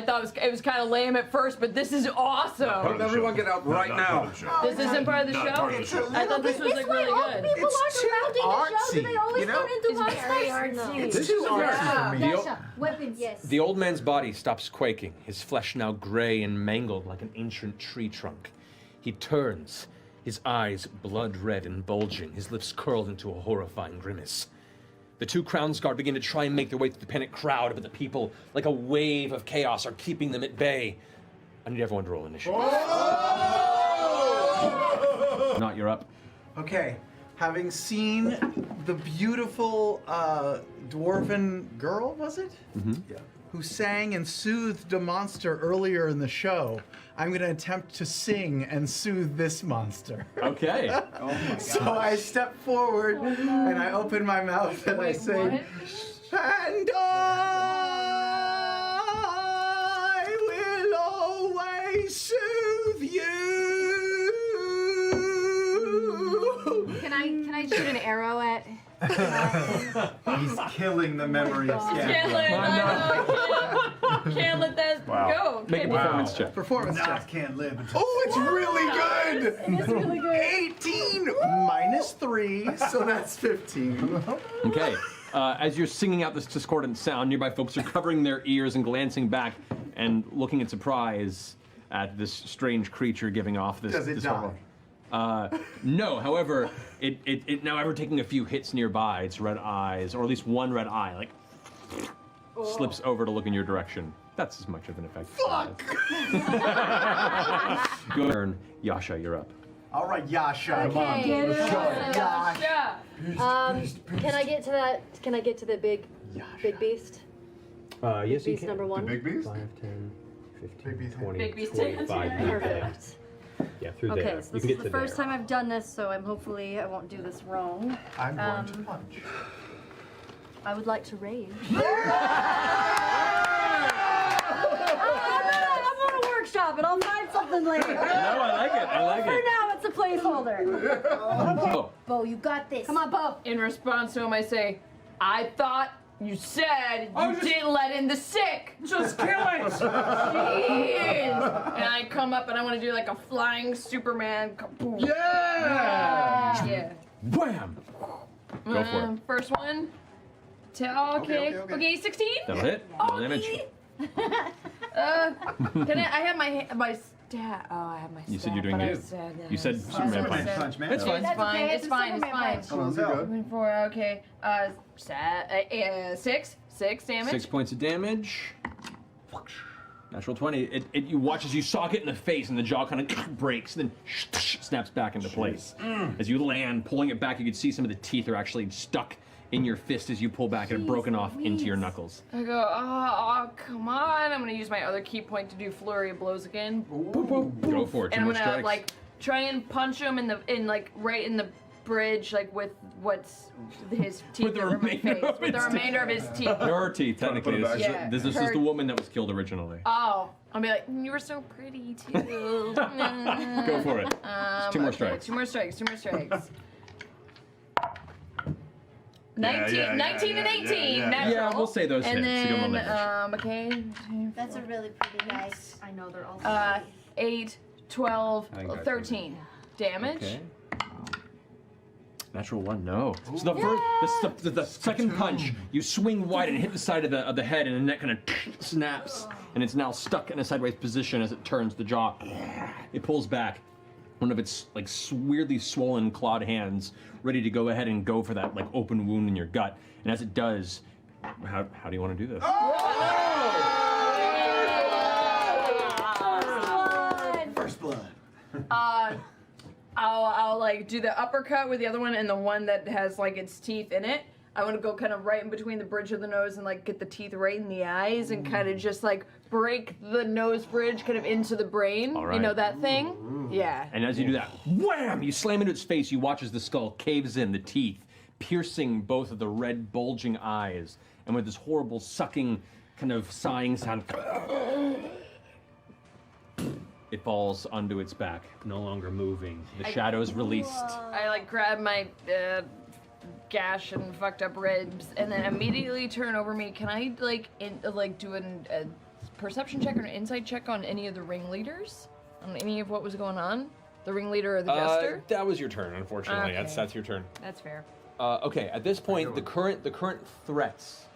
thought it was kind of lame at first, but this is awesome. Everyone get out right now. This isn't part of the show? Part of the show. I thought this was like really All good. people It's aren't too around in the show. Do they artsy, always you know? turn into It's very monsters? artsy. No. It's too artsy for me. Yasha, weapons, yes. The old man's body stops quaking, his flesh now gray and mangled like an ancient tree trunk. He turns, his eyes blood red and bulging, his lips curled into a horrifying grimace. The two Crowns Guard begin to try and make their way through the panicked crowd, but the people, like a wave of chaos, are keeping them at bay. I need everyone to roll initiative. Not, you're up. Okay, having seen the beautiful dwarven girl, was it? Mm-hmm. Yeah. Who sang and soothed a monster earlier in the show, I'm going to attempt to sing and soothe this monster. Okay. So I step forward and I open my mouth and I say, "And I will always soothe you." Can I shoot an arrow at? He's killing the memory of Can't let that go. Make a performance check. Performance Not check. can't live until. Oh, it's really good! It's really good. 18 minus 3, so that's 15. Okay. As you're singing out this discordant sound, nearby folks are covering their ears and glancing back and looking in surprise at this strange creature giving off this. Does it this die? horrible- No, however, it now ever taking a few hits nearby, its red eyes, or at least one red eye, like slips over to look in your direction. That's as much of an effect. Fuck! Go turn, Yasha, you're up. All right, Yasha. Okay. Yash. Yeah. Can I get to that? Can I get to the big beast? Yes, Beast number one. Big beast? 5, 10, 15, Big beast. 20, Big beast 25. Perfect. Yeah, through Okay, there. so You this can is get the to first there. time I've done this, so hopefully I won't do this wrong. I'm going to punch. I would like to rage. I'm gonna workshop it. I'll find something later. No, I like it. I like For it. now, it's a placeholder. Oh, Bo, you got this. Come on, Bo. In response to him, I say, I thought you said you didn't let in the sick. Just kill it! Jeez. And I come up and I want to do like a flying Superman. Kaboom. Yeah. wham! Go for it. First one. Okay, 16? That'll hit. Roll damage. Can I have my stat? Oh, I have my stat. You said you're doing but I it. said, You said Superman punch. Punch, man. It's fine. It's fine. okay, It's it's a fine. It's Superman fine. punch. Oh, is it good? Moving forward. Okay. Six damage. 6 points of damage. Natural 20. You watch as you sock it in the face and the jaw kind of breaks and then snaps back into place. As you land, pulling it back, you can see some of the teeth are actually stuck in your fist as you pull back and have broken off into your knuckles. I go, oh, come on. I'm going to use my other key point to do flurry of blows again. Go for it. Two And I'm more going to strikes. like try and punch him right in the bridge, like with what's his teeth With the that were in my remainder face. of With the his remainder of his teeth. Her teeth, technically. Trying to put it back. This is the woman that was killed originally. Oh, I'll be like, you were so pretty too. Go for it. Two more strikes. Two more strikes. 19 yeah, 19 and yeah, 18, yeah. natural. Yeah, we'll say those and hits. You don't know then, that okay. That's a really pretty guy. I know they're all. 8, 12, I think that's 13 damage. Okay. Natural one, no. So the first, the second punch, you swing wide and hit the side of the head, and the neck kind of snaps, and it's now stuck in a sideways position as it turns the jaw. It pulls back. One of its like weirdly swollen clawed hands, ready to go ahead and go for that like open wound in your gut. And as it does, how do you want to do this? First blood. I'll like do the uppercut with the other one, and the one that has like its teeth in it. I want to go kind of right in between the bridge of the nose and like get the teeth right in the eyes and kind of just like break the nose bridge kind of into the brain. All You know right. that thing? Yeah. And as you do that, wham! You slam into its face. You watch as the skull caves in, the teeth piercing both of the red, bulging eyes, and with this horrible sucking, kind of sighing sound, it falls onto its back, no longer moving. The shadows released. I like grab my gash and fucked up ribs, and then immediately turn over me. Can I like do a perception check or an insight check on any of the ringleaders? On any of what was going on? The ringleader or the jester? That was your turn, unfortunately. Okay. That's your turn. That's fair. Okay, at this point, the current threats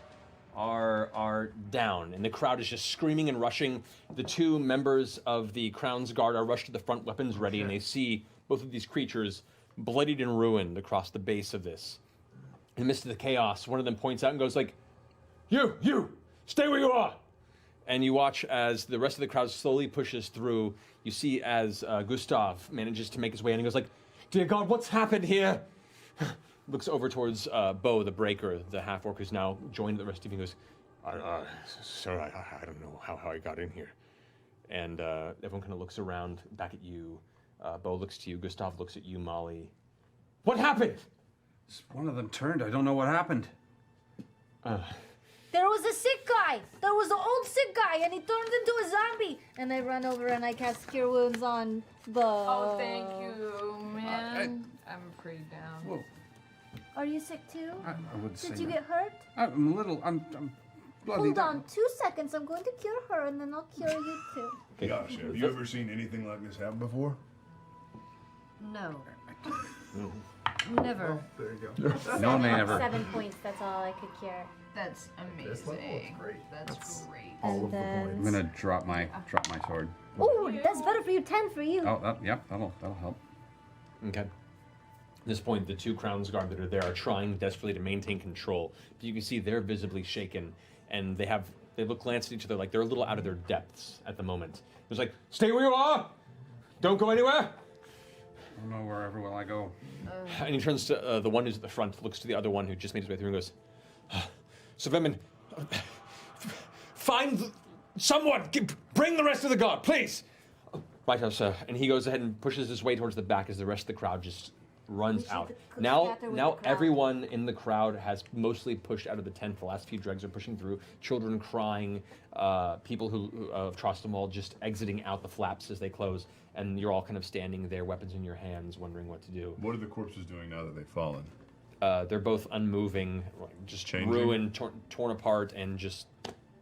are down, and the crowd is just screaming and rushing. The two members of the Crown's Guard are rushed to the front, weapons ready, and they see both of these creatures bloodied and ruined across the base of this. In the midst of the chaos, one of them points out and goes like, You! Stay where you are! And you watch as the rest of the crowd slowly pushes through. You see as Gustav manages to make his way in and goes like, Dear God, what's happened here? Looks over towards Bo, the breaker, the half-orc who's now joined the rest of you, and goes, Sir, I don't know how I got in here. and everyone kind of looks around back at you. Bo looks to you, Gustav looks at you, Molly. What happened? One of them turned. I don't know what happened. There was a sick guy. There was an old sick guy, and he turned into a zombie. And I run over and I cast Cure Wounds on Bo. Oh, thank you, man. I'm pretty down. Whoa. Are you sick too? I would say Did you that. get hurt? I'm a little. I'm bloody. Hold on 2 seconds. I'm going to cure her, and then I'll cure you too. Gosh, have you ever seen anything like this happen before? No. Never. There you go. No one may ever. 7 points. That's all I could cure. That's This level is amazing. great. That's great. All of the I'm voids. gonna drop my sword. Oh, that's better for you. 10 for you. Oh, yep. That'll help. Okay. At this point, the two Crown's Guard that are there are trying desperately to maintain control. But you can see they're visibly shaken, and they look glance at each other like they're a little out of their depths at the moment. It's like, stay where you are! Don't go anywhere! I don't know wherever will I go. And he turns to the one who's at the front, looks to the other one who just made his way through and goes, So Vemin, find someone! Bring the rest of the guard, please! Right, sir. And he goes ahead and pushes his way towards the back as the rest of the crowd just runs should out. scatter Now with the crowd. everyone in the crowd has mostly pushed out of the tent. The last few dregs are pushing through. Children crying, people who of Trostamol just exiting out the flaps as they close. And you're all kind of standing there, weapons in your hands, wondering what to do. What are the corpses doing now that they've fallen? They're both unmoving, like, just Changing? ruined, torn apart, and just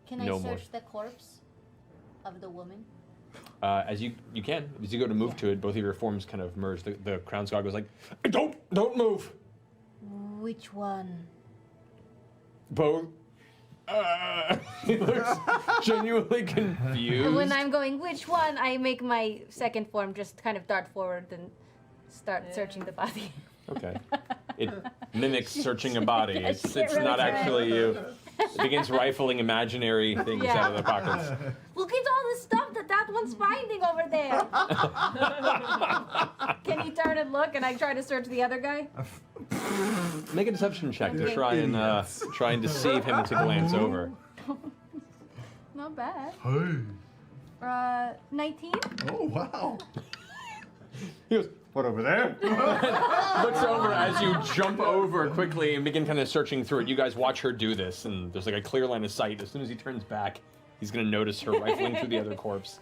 Can I no more. search the corpse of the woman? As you can. As you go to move to it, both of your forms kind of merge. The Crown's Guard goes like, Don't move! Which one? Both. He looks genuinely confused. When I'm going, which one? I make my second form just kind of dart forward and start searching the body. Okay. It mimics searching a body. I It's can't really not tell. actually you. It begins rifling imaginary things out of their pockets. Look at all the stuff that one's finding over there. Can you turn and look? And I try to search the other guy. Make a deception check to Okay. try and try and deceive him to glance over. Not bad. Hey. 19. Oh, wow. He goes, what over there? Looks over as you jump over quickly and begin kind of searching through it. You guys watch her do this, and there's like a clear line of sight. As soon as he turns back, He's gonna notice her rifling through the other corpse.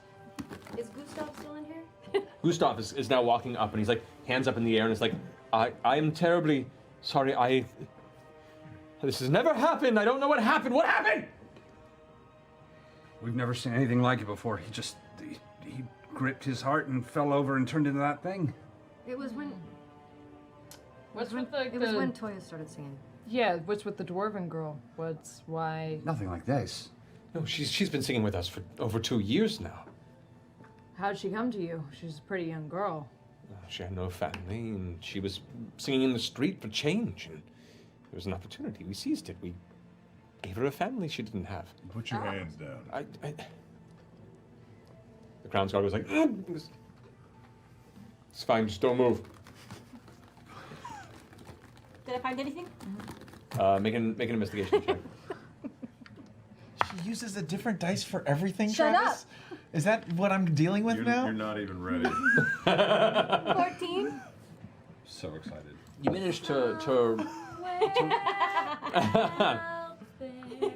Is Gustav still in here? Gustav is now walking up, and he's like, hands up in the air, and it's like, I am terribly sorry. This has never happened. I don't know what happened. What happened? We've never seen anything like it before. He gripped his heart and fell over and turned into that thing. It was when. What's with the? It was when Toya started singing. Yeah, what's with the dwarven girl? Why? Nothing like this. No, she's been singing with us for over 2 years now. How'd she come to you? She's a pretty young girl. She had no family, and she was singing in the street for change, and there was an opportunity. We seized it. We gave her a family she didn't have. Put your hands down. The Crown's Guard was like, it's fine, just don't move. Did I find anything? Make an investigation check. She uses a different dice for everything, Shut Travis? Is that what I'm dealing with now? You're not even ready. 14. So excited. You managed to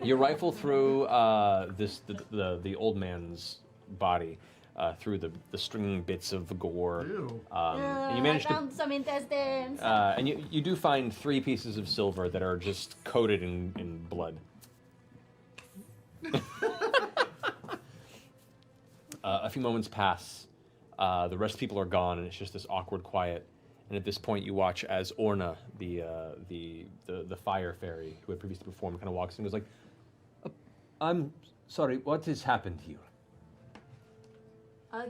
you rifle through the old man's body, through the stringing bits of the gore. And you managed I found some intestines. and you do find 3 pieces of silver that are just coated in blood. A few moments pass. The rest of the people are gone, and it's just this awkward quiet. And at this point, you watch as Orna, the fire fairy who had previously performed, kind of walks in and goes like, "I'm sorry, what has happened here?"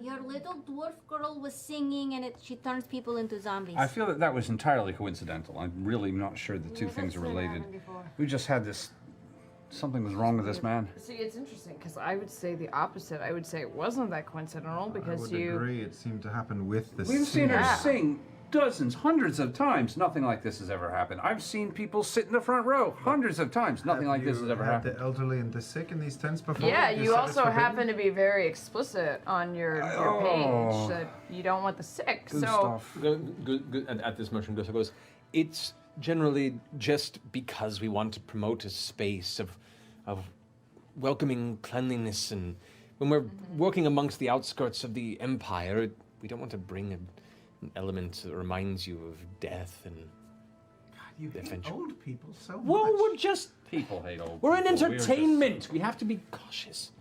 Your little dwarf girl was singing, and she turns people into zombies. I feel that was entirely coincidental. I'm really not sure the two things are related. We just had this. Something was wrong with this man. See, it's interesting because I would say the opposite. I would say it wasn't that coincidental because I would you. agree. It seemed to happen with the We've seen her Yeah. sing dozens, hundreds of times. Nothing like this has ever happened. I've seen people sit in the front row hundreds of times. Nothing like this has ever had happened. the elderly and the sick in these tents before? Yeah, You you said it's also forbidden? happen to be very explicit on your Oh. page that you don't want the sick. Good So stuff. At this motion, Gustav goes, "It's generally just because we want to promote a space of welcoming cleanliness, and when we're working amongst the outskirts of the Empire, we don't want to bring an element that reminds you of death and You hate adventure." old people so much. Well, we're just People hate old we're in people. We're just- entertainment. We have to be cautious.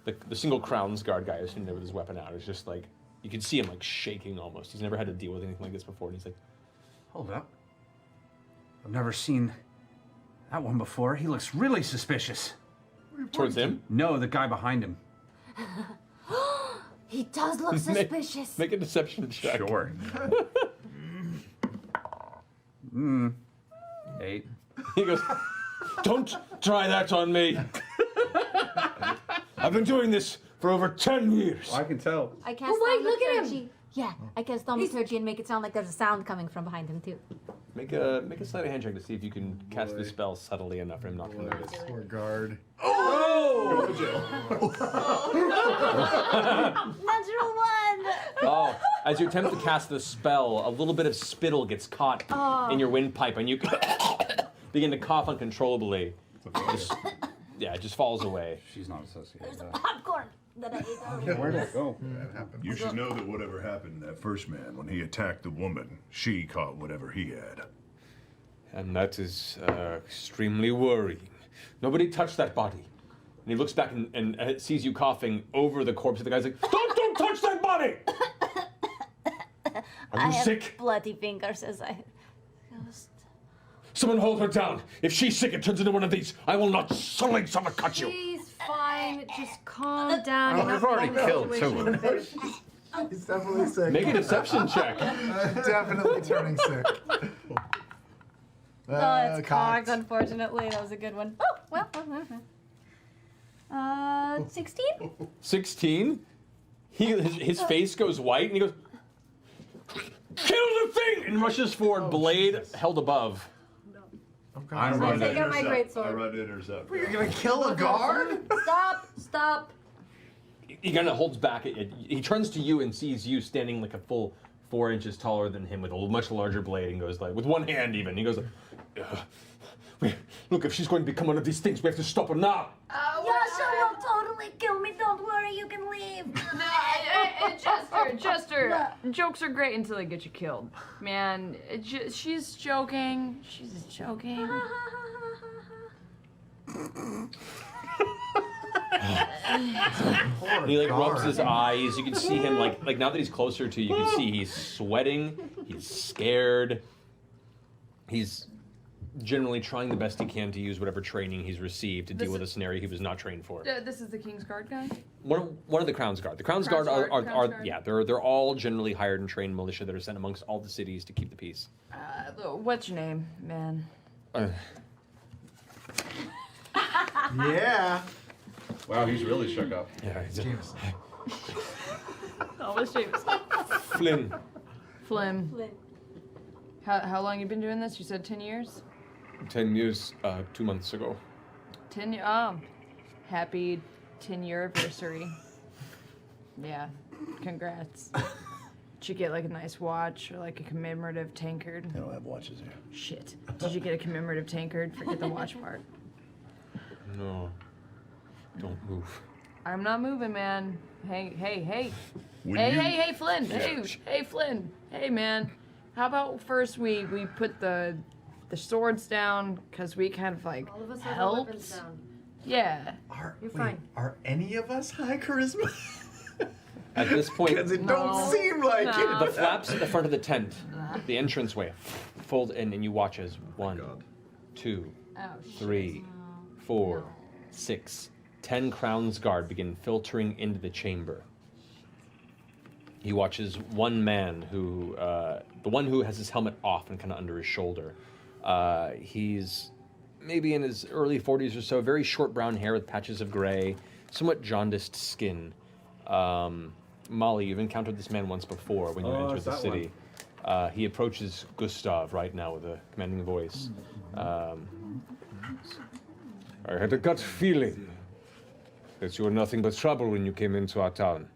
The single Crown's Guard guy who's sitting there with his weapon out is just like, you can see him like shaking almost. He's never had to deal with anything like this before, and he's like, Hold up. I've never seen that one before. He looks really suspicious. towards him. No, the guy behind him. He does look suspicious. Make a deception check. Sure. 8. He goes, "Don't try that on me. I've been doing this for over 10 years. I can tell. I cast wait, look at him. thaumaturgy. Yeah, I cast thaumaturgy and make it sound like there's a sound coming from behind him too. Make a sleight of hand check to see if you can cast the spell subtly enough for him not to notice. Poor guard. Natural one. Oh, as you attempt to cast the spell, a little bit of spittle gets caught in your windpipe, and you begin to cough uncontrollably. It just falls away. She's not associated There's with a that. popcorn that I ate earlier. Where'd that go? You should know that whatever happened to that first man, when he attacked the woman, she caught whatever he had. And that is extremely worrying. Nobody touched that body. And he looks back and sees you coughing over the corpse of the guy's like, don't touch that body! Are you I sick? have bloody fingers as I ghost. Someone hold her down. If she's sick, it turns into one of these. I will not suddenly cut you. She's fine. Just calm down. You're we've not already making the killed two of situation them. better. He's definitely sick. Make a deception check. Definitely turning sick. Oh, it's cocked. cocked, unfortunately. That was a good one. Oh, well. 16? 16. His face goes white and he goes, "Kill the thing!" and rushes forward, blade held above. I'm I running. take out my great I sword. run to intercept. You're gonna kill a guard? Stop. He kind of holds back. He turns to you and sees you standing like a full 4 inches taller than him with a much larger blade and goes like, with one hand even, he goes like, "Look, if she's going to become one of these things, we have to stop her now." Yeah, sure, we'll totally totally kill me. Don't worry, you can leave. Chester, jokes are great until they get you killed. Man, she's joking. She's joking. He like rubs his eyes. You can see him like now that he's closer to you, you can see he's sweating. He's scared. He's generally trying the best he can to use whatever training he's received to deal with a scenario he was not trained for. This is the King's Guard guy? One of the Crown's Guard. The Crown's Guard are yeah, they're all generally hired and trained militia that are sent amongst all the cities to keep the peace. What's your name, man? Yeah. Wow, he's really shook up. Yeah, James. Oh, what's James? Flynn. Flynn. How long you been doing this? You said 10 years? 10 years, 2 months ago. 10 years. Happy 10-year anniversary. Yeah, congrats. Did you get like a nice watch or like a commemorative tankard? They don't have watches here. Shit. Did you get a commemorative tankard? Forget the watch part. No. Don't move. I'm not moving, man. Hey, When hey, you- hey, Flynn. Hey, Flynn. Hey, man. How about first we put the swords down because we kind of like All of us have our helped. weapons down. Yeah. You're fine. Are any of us high charisma? At this point, Because it No. don't seem like No. the flaps at the front of the tent, the entranceway, fold in, and you watch as 1, 2, Oh, shit. 3, 4, 6, 10 Crown's Guard begin filtering into the chamber. He watches one man who, the one who has his helmet off and kind of under his shoulder. He's maybe in his early 40s or so, very short brown hair with patches of gray, somewhat jaundiced skin. Molly, you've encountered this man once before when you entered the city. He approaches Gustav right now with a commanding voice. I had a gut feeling that you were nothing but trouble when you came into our town.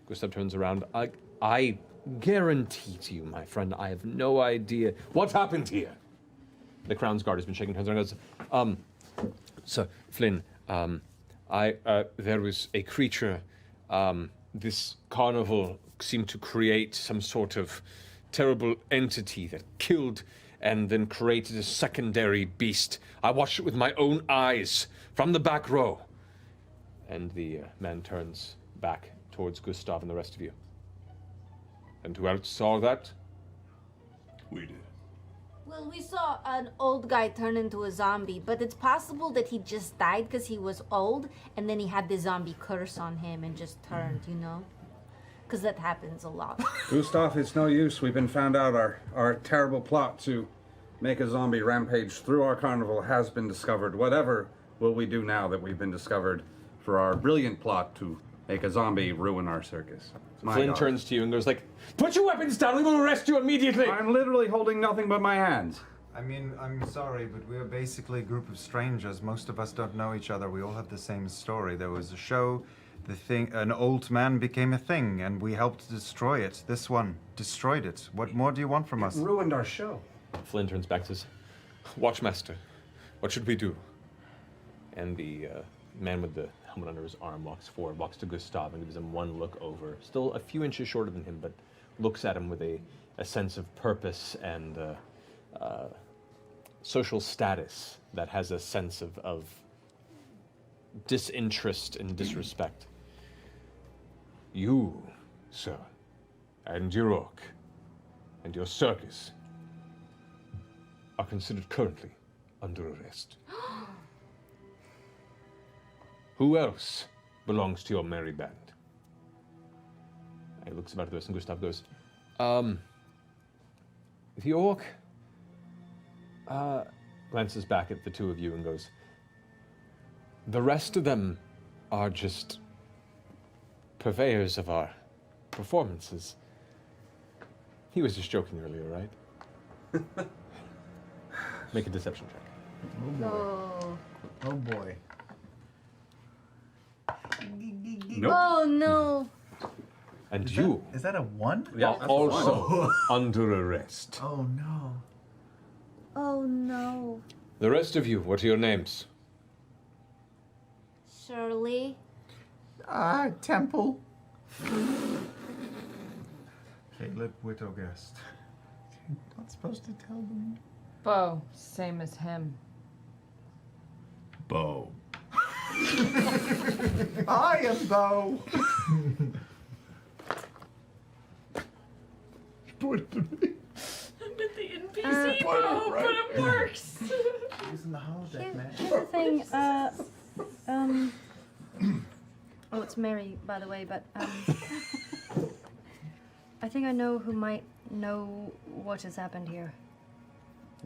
Gustav turns around. I guarantee to you, my friend, I have no idea. What happened here? The Crown's Guard has been shaking hands and goes, Sir Flynn, there was a creature, this carnival seemed to create some sort of terrible entity that killed and then created a secondary beast. I watched it with my own eyes from the back row. And the man turns back towards Gustav and the rest of you. And who else saw that? We did. Well, we saw an old guy turn into a zombie, but it's possible that he just died because he was old, and then he had the zombie curse on him and just turned, you know? Because that happens a lot. Gustav, it's no use. We've been found out. Our terrible plot to make a zombie rampage through our carnival has been discovered. Whatever will we do now that we've been discovered for our brilliant plot to make a zombie ruin our circus? My Flynn God. turns to you and goes like, Put your weapons down, we will arrest you immediately! I'm literally holding nothing but my hands. I mean, I'm sorry, but we are basically a group of strangers. Most of us don't know each other. We all have the same story. There was a show, an old man became a thing, and we helped destroy it. This one destroyed it. What more do you want from us? Ruined our show. Flynn turns back and says, Watchmaster, what should we do? And the man with the helmet under his arm walks forward, walks to Gustav and gives him one look over, still a few inches shorter than him, but looks at him with a sense of purpose and social status that has a sense of disinterest and disrespect. You, sir, and your orc, and your circus are considered currently under arrest. Who else belongs to your merry band? He looks about at this and Gustav goes, the orc glances back at the two of you and goes, the rest of them are just purveyors of our performances. He was just joking earlier, right? Make a deception check. Oh. Oh boy. Nope. Oh no. And you Is that a 1? Yeah, are also under arrest. Oh no. Oh no. The rest of you, what are your names? Surely. Temple. Caleb Widowguest. Not supposed to tell them. Bo, same as him. Bo. I am Bo. Pointed to me. With the NPC, Bo, but it works. Using the holodeck, man. Here's the thing, oh, it's Mary, by the way, but, I think I know who might know what has happened here.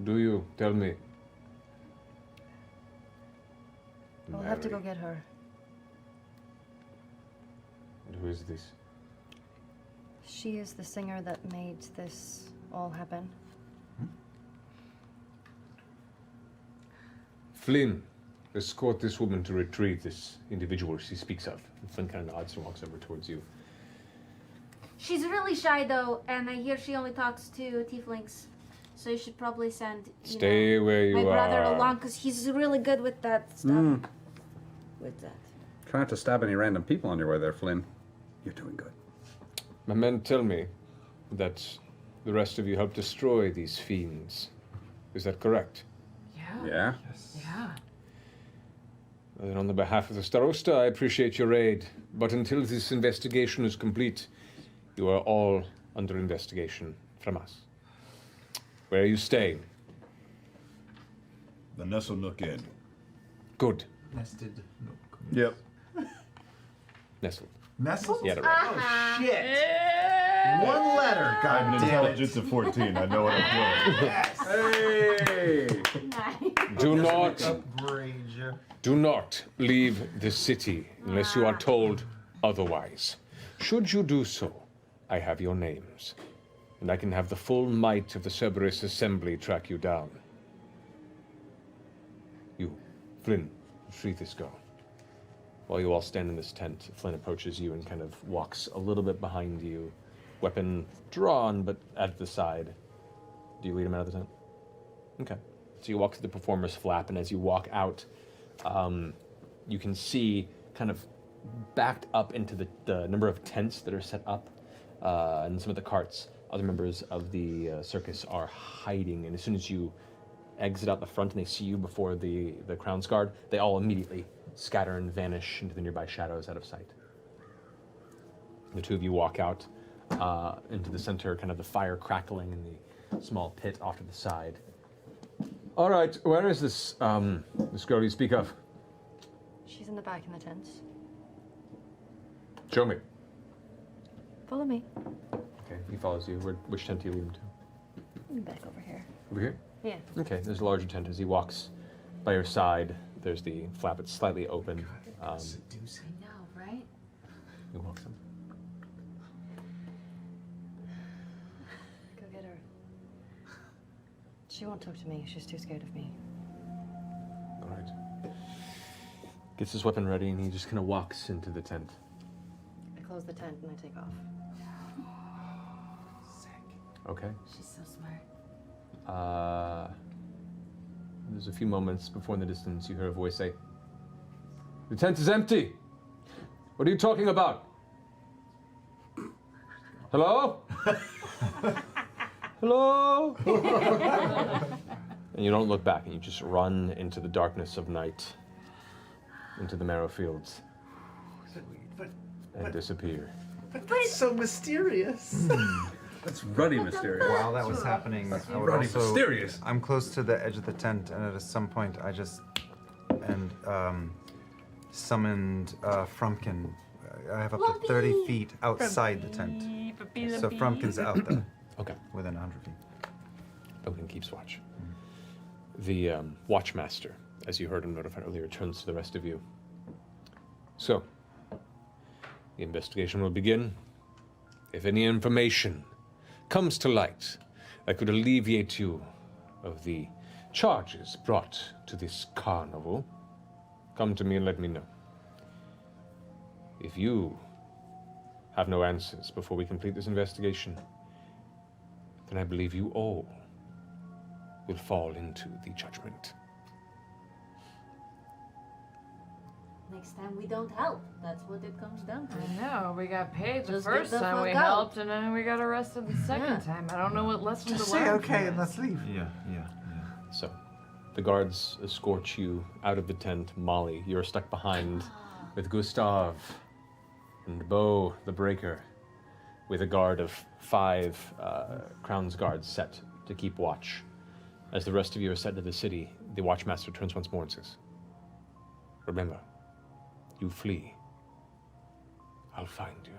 Do you? Tell me. I'll have to go Mary. get her. And who is this? She is the singer that made this all happen. Flynn, escort this woman to retrieve this individual she speaks of. And Flynn kind of nods and walks over towards you. She's really shy though, and I hear she only talks to tieflings. So you should probably send Stay where you my brother are. along, because he's really good with that stuff. With that. Try not to stab any random people on your way there, Flynn. You're doing good. My men tell me that the rest of you helped destroy these fiends. Is that correct? Yeah. Yeah? Yeah. Well, then on the behalf of the Starosta, I appreciate your aid. But until this investigation is complete, you are all under investigation from us. Where are you staying? The Nestle Nook Inn. Good. Nested nook. Yep. Nestled. Nestle? Yeah, right. Oh, shit. One letter, I have god an damn it. intelligence of 14. I know what I'm doing. Hey! Do not, Upgrade you. do not leave the city unless you are told otherwise. Should you do so, I have your names, and I can have the full might of the Cerberus Assembly track you down. You, Flynn, retrieve this girl. While you all stand in this tent, Flynn approaches you and kind of walks a little bit behind you, weapon drawn, but at the side. Do you lead him out of the tent? Okay. So you walk to the performer's flap, and as you walk out, you can see kind of backed up into the number of tents that are set up, and some of the carts. Other members of the circus are hiding, and as soon as you exit out the front and they see you before the Crown's Guard, they all immediately scatter and vanish into the nearby shadows out of sight. The two of you walk out into the center, kind of the fire crackling in the small pit off to the side. All right, where is this this girl you speak of? She's in the back in the tents. Show me. Follow me. Okay, he follows you. Which tent do you lead him to? Back over here. Over here? Yeah. Okay, there's a larger tent. As he walks by your side, there's the flap. It's slightly open. Seducing. I know, right? He walks in. Go get her. She won't talk to me. She's too scared of me. All right. Gets his weapon ready, and he just kind of walks into the tent. I close the tent and I take off. Okay. She's so smart. There's a few moments before in the distance you hear a voice say, "The tent is empty. What are you talking about? Hello? Hello?" And you don't look back, and you just run into the darkness of night, into the marrow fields, and disappear. But that's so mysterious. That's ruddy mysterious. While that was happening, I would Ruddy also, mysterious. I'm close to the edge of the tent, and at some point I just summoned Frumpkin. I have up to 30 feet outside the tent. So Frumpkin's out there. Okay. Within 100 feet. Frumpkin keeps watch. The Watchmaster, as you heard him notified earlier, turns to the rest of you. So, the investigation will begin. If any information comes to light that could alleviate you of the charges brought to this carnival, come to me and let me know. If you have no answers before we complete this investigation, then I believe you all will fall into the judgment. Next time we don't help. That's what it comes down to. I know, we got paid the Just first get the time fuck we out. helped, and then we got arrested the second Yeah. time. I don't know what lesson Just to say learn. okay from and this. let's leave. Yeah, yeah. So, the guards escort you out of the tent. Molly, you're stuck behind with Gustav and Bo the Breaker, with a guard of 5 Crown's guards set to keep watch. As the rest of you are set to the city, the Watchmaster turns once more and says, "Remember, you flee. I'll find you."